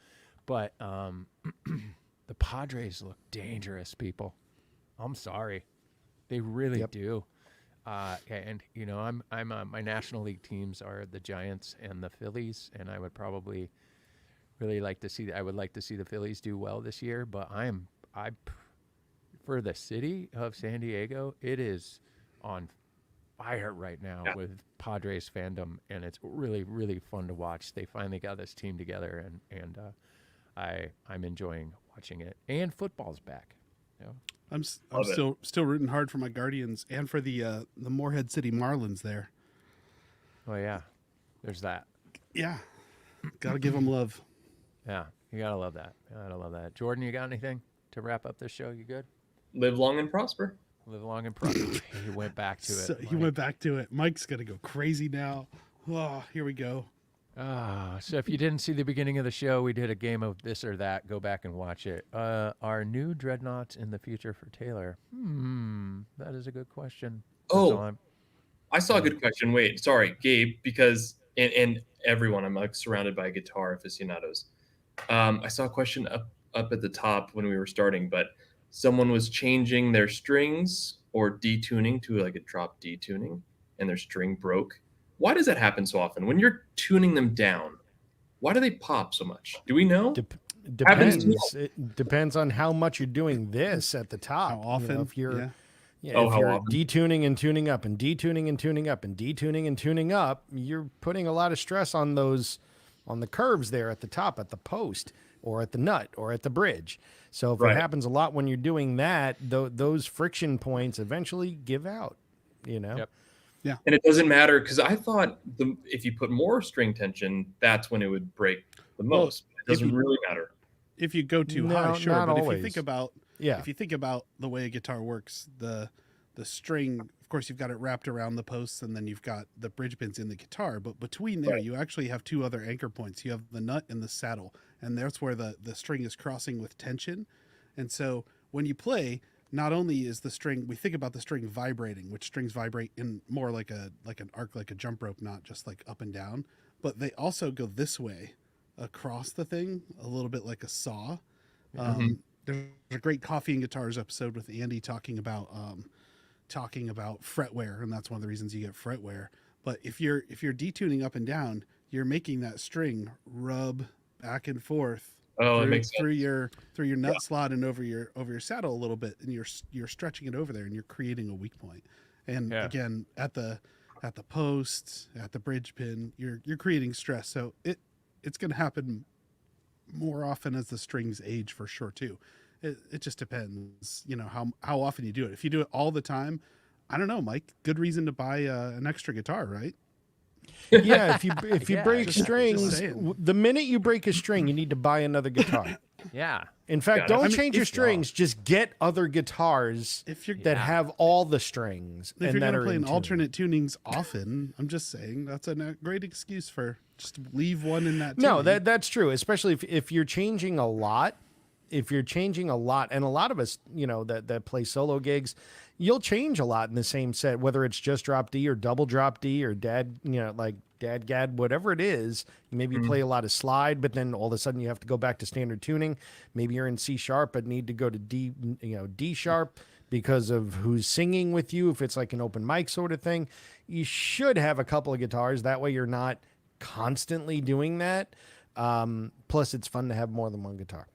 But the Padres look dangerous, people. I'm sorry. They really do. And you know, I'm my National League teams are the Giants and the Phillies, and I would probably really like to see. I would like to see the Phillies do well this year, but for the city of San Diego, it is on fire right now with Padres fandom, and it's really really fun to watch. They finally got this team together, and I'm enjoying watching it. And football's back. You know? I'm still rooting hard for my Guardians and for the Morehead City Marlins there. Oh yeah, there's that. Yeah, gotta give them love. Yeah, you gotta love that. Gotta love that. Jordan, you got anything to wrap up this show? You good? Live long and prosper. Live long and prosper. He went back to it. So he Mike. went back to it. Mike's gonna go crazy now. Oh, here we go. So if you didn't see the beginning of the show, we did a game of this or that. Go back and watch it. Are new dreadnoughts in the future for Taylor? That is a good question. I saw a good question. Wait, sorry, Gabe, because and everyone, I'm like surrounded by guitar aficionados. I saw a question up at the top when we were starting, but someone was changing their strings or detuning to like a drop detuning, and their string broke. Why does that happen so often? When you're tuning them down, why do they pop so much? Do we know? Depends. It depends on how much you're doing this at the top. How often? You know, if you're, yeah. if you're detuning and tuning up and detuning and tuning up and detuning and tuning up, you're putting a lot of stress on the curves there at the top, at the post, or at the nut, or at the bridge. So if it happens a lot when you're doing that, those friction points eventually give out. You know. Yep. Yeah. And it doesn't matter because I thought if you put more string tension, that's when it would break the most. It doesn't really matter. If you go too high, sure. not But always. if you think about the way a guitar works, the string, of course, you've got it wrapped around the posts, and then you've got the bridge pins in the guitar. But between there, you actually have two other anchor points. You have the nut and the saddle, and that's where the string is crossing with tension. And so when you play, not only is the string, we think about the string vibrating, which strings vibrate in more like an arc, like a jump rope, not just like up and down, but they also go this way across the thing, a little bit like a saw. There's a great Coffee and Guitars episode with Andy talking about fretwear, and that's one of the reasons you get fretwear. But if you're detuning up and down, you're making that string rub back and forth Oh, that through, makes sense. through your nut slot and over your saddle a little bit, and you're stretching it over there, and you're creating a weak point. And again, at the post, at the bridge pin, you're creating stress. So it's going to happen more often as the strings age, for sure too. It just depends, how often you do it. If you do it all the time, I don't know, Mike. Good reason to buy an extra guitar, right? Yeah, if you break just strings, saying. the minute you break a string, you need to buy another guitar. Yeah. In fact, Got it. don't change your if- strings. Just get other guitars If you're that have all the strings if and you're that going to are play in an tune. alternate tunings often, I'm just saying that's a great excuse for just leave one in that. No, tuning. that's true. Especially if you're changing a lot. If you're changing a lot, and a lot of us, that play solo gigs, you'll change a lot in the same set, whether it's just drop D or double drop D or like dad gad, whatever it is. Maybe you play a lot of slide, but then all of a sudden you have to go back to standard tuning. Maybe you're in C sharp, but need to go to D sharp because of who's singing with you. If it's like an open mic sort of thing, you should have a couple of guitars. That way you're not constantly doing that. Plus, it's fun to have more than one guitar.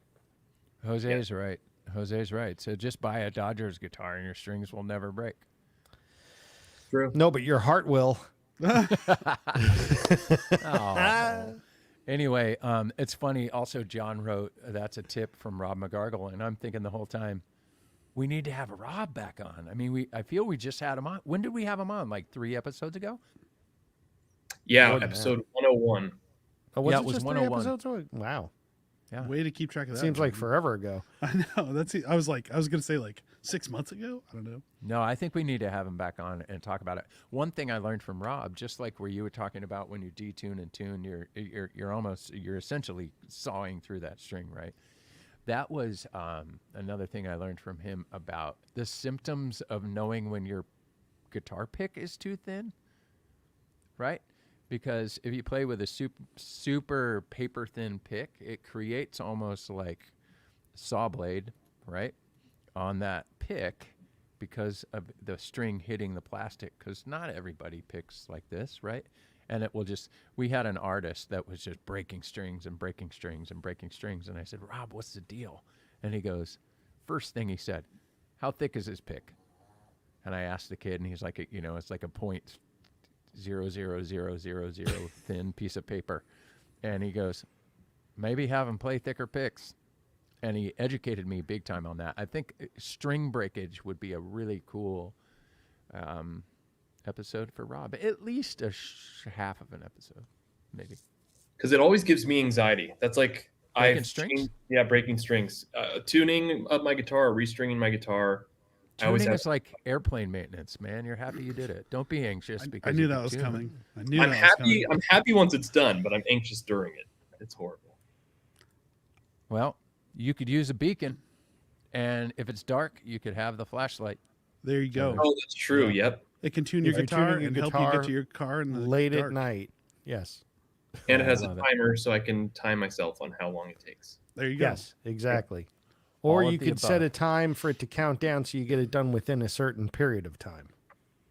Jose's right. Jose's right. So just buy a Dodgers guitar and your strings will never break. True. No, but your heart will. Anyway, it's funny. Also, John wrote, that's a tip from Rob McGargle. And I'm thinking the whole time, we need to have Rob back on. I mean, I feel we just had him on. When did we have him on? Like 3 episodes ago? Yeah, episode 101. Oh, was Yeah, it it was just 3 101. episodes away? Wow. Yeah. Way to keep track of that. Seems like man. forever ago. I know. I was going to say like 6 months ago. I don't know. No, I think we need to have him back on and talk about it. One thing I learned from Rob, just like where you were talking about when you detune and tune, you're essentially sawing through that string, right? That was another thing I learned from him about the symptoms of knowing when your guitar pick is too thin, right? Because if you play with a super paper thin pick, it creates almost like saw blade, right, on that pick because of the string hitting the plastic. Because not everybody picks like this, right? And it will just. We had an artist that was just breaking strings and breaking strings and breaking strings, and I said, Rob, what's the deal? And he goes, first thing he said, how thick is his pick? And I asked the kid, and he's like, it's like a point. 0.00000 thin piece of paper, and he goes, maybe have him play thicker picks, and he educated me big time on that. I think string breakage would be a really cool episode for Rob, at least half of an episode, maybe. Because it always gives me anxiety. That's like Breaking strings? breaking strings, tuning up my guitar, restringing my guitar. Tuning is like airplane maintenance, man. You're happy you did it. Don't be anxious because I knew you that could was tune. coming. I knew I'm that was happy. coming. I'm happy once it's done, but I'm anxious during it. It's horrible. Well, you could use a beacon, and if it's dark, you could have the flashlight. There you go. Oh, that's true. Yep. It can tune If your you're guitar tuning your and help you guitar get to your car in the Late dark. at night. Yes. And it I has a love it. timer, so I can time myself on how long it takes. There you go. Yes, exactly. Or All of you the could set above. a time for it to count down so you get it done within a certain period of time.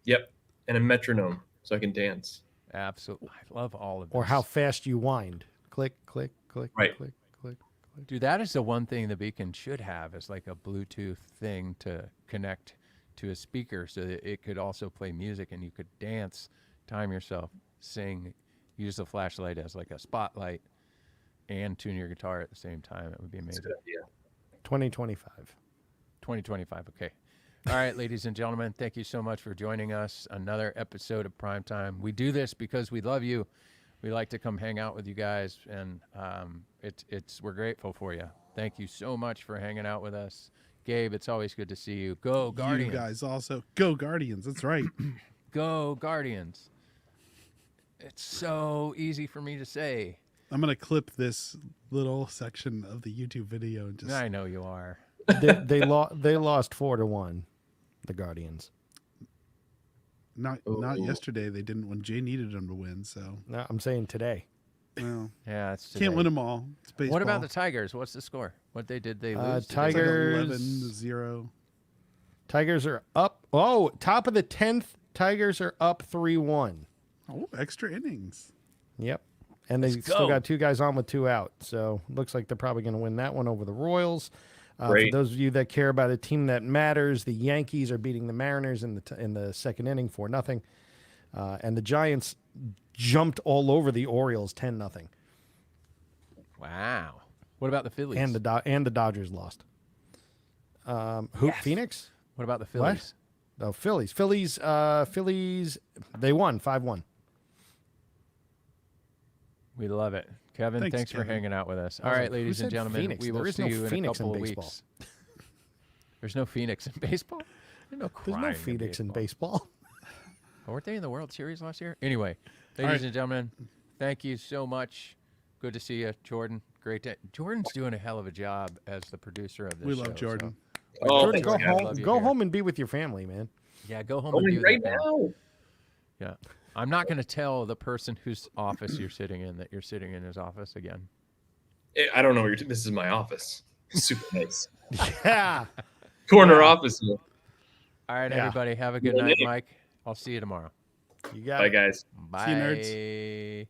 Yep. And a metronome, so I can dance. Absolutely. I love all of this. Or how fast you wind. Click, click, click, Right. click, click, click. Dude, that is the one thing the beacon should have is like a Bluetooth thing to connect to a speaker so that it could also play music and you could dance, time yourself, sing, use the flashlight as like a spotlight, and tune your guitar at the same time. It would be That's a amazing. good idea. 2025. 2025. Okay. All right, ladies and gentlemen, thank you so much for joining us. Another episode of Primetime. We do this because we love you. We like to come hang out with you guys, and we're grateful for you. Thank you so much for hanging out with us. Gabe, it's always good to see you. Go Guardians. You guys also go Guardians. That's right. Go Guardians. It's so easy for me to say. I'm gonna clip this little section of the YouTube video and just. I know you are. they lost 4-1, the Guardians. Not yesterday. They didn't when Jay needed them to win. So No, I'm saying today. well, Yeah, it's can't win them all. It's baseball. What about the Tigers? What's the score? What they did they lose? Did they- It's like Tigers? 11-0. Tigers are up. Oh, top of the 10th. Tigers are up 3-1. Oh, extra innings. Yep. And they Let's still go. got 2 guys on with 2 out. So looks like they're probably going to win that one over the Royals. For Great. those of you that care about a team that matters, the Yankees are beating the Mariners in the second inning 4-0. And the Giants jumped all over the Orioles 10-0. Wow. What about the Phillies? And the Dodgers lost. Phoenix? What about the Phillies? Oh, Phillies. Phillies, they won 5-1. We love it. Kevin, thanks for Kevin. hanging out with us. I All was right, like, who ladies and said gentlemen, Phoenix? we will There is see no you in a Phoenix in couple of baseball. weeks. There's no Phoenix in baseball? There's no There's crime no Phoenix in baseball. baseball. Weren't they in the World Series last year? Anyway, ladies and gentlemen, thank you so much. Good to see you, Jordan. Great day. Jordan's doing a hell of a job as the producer of this We show. love Jordan. Oh, Jordan, go thanks, guys. home. Love you Go here. home and be with your family, man. Yeah, go home and be Going with right your family. now. Yeah. I'm not going to tell the person whose office you're sitting in that you're sitting in his office again. I don't know what this is my office. Super nice. Yeah. Corner office here. All right, Yeah. everybody. Have a good Good night, night. Mike. I'll see you tomorrow. You got Bye, it. guys. Bye. See you, nerds.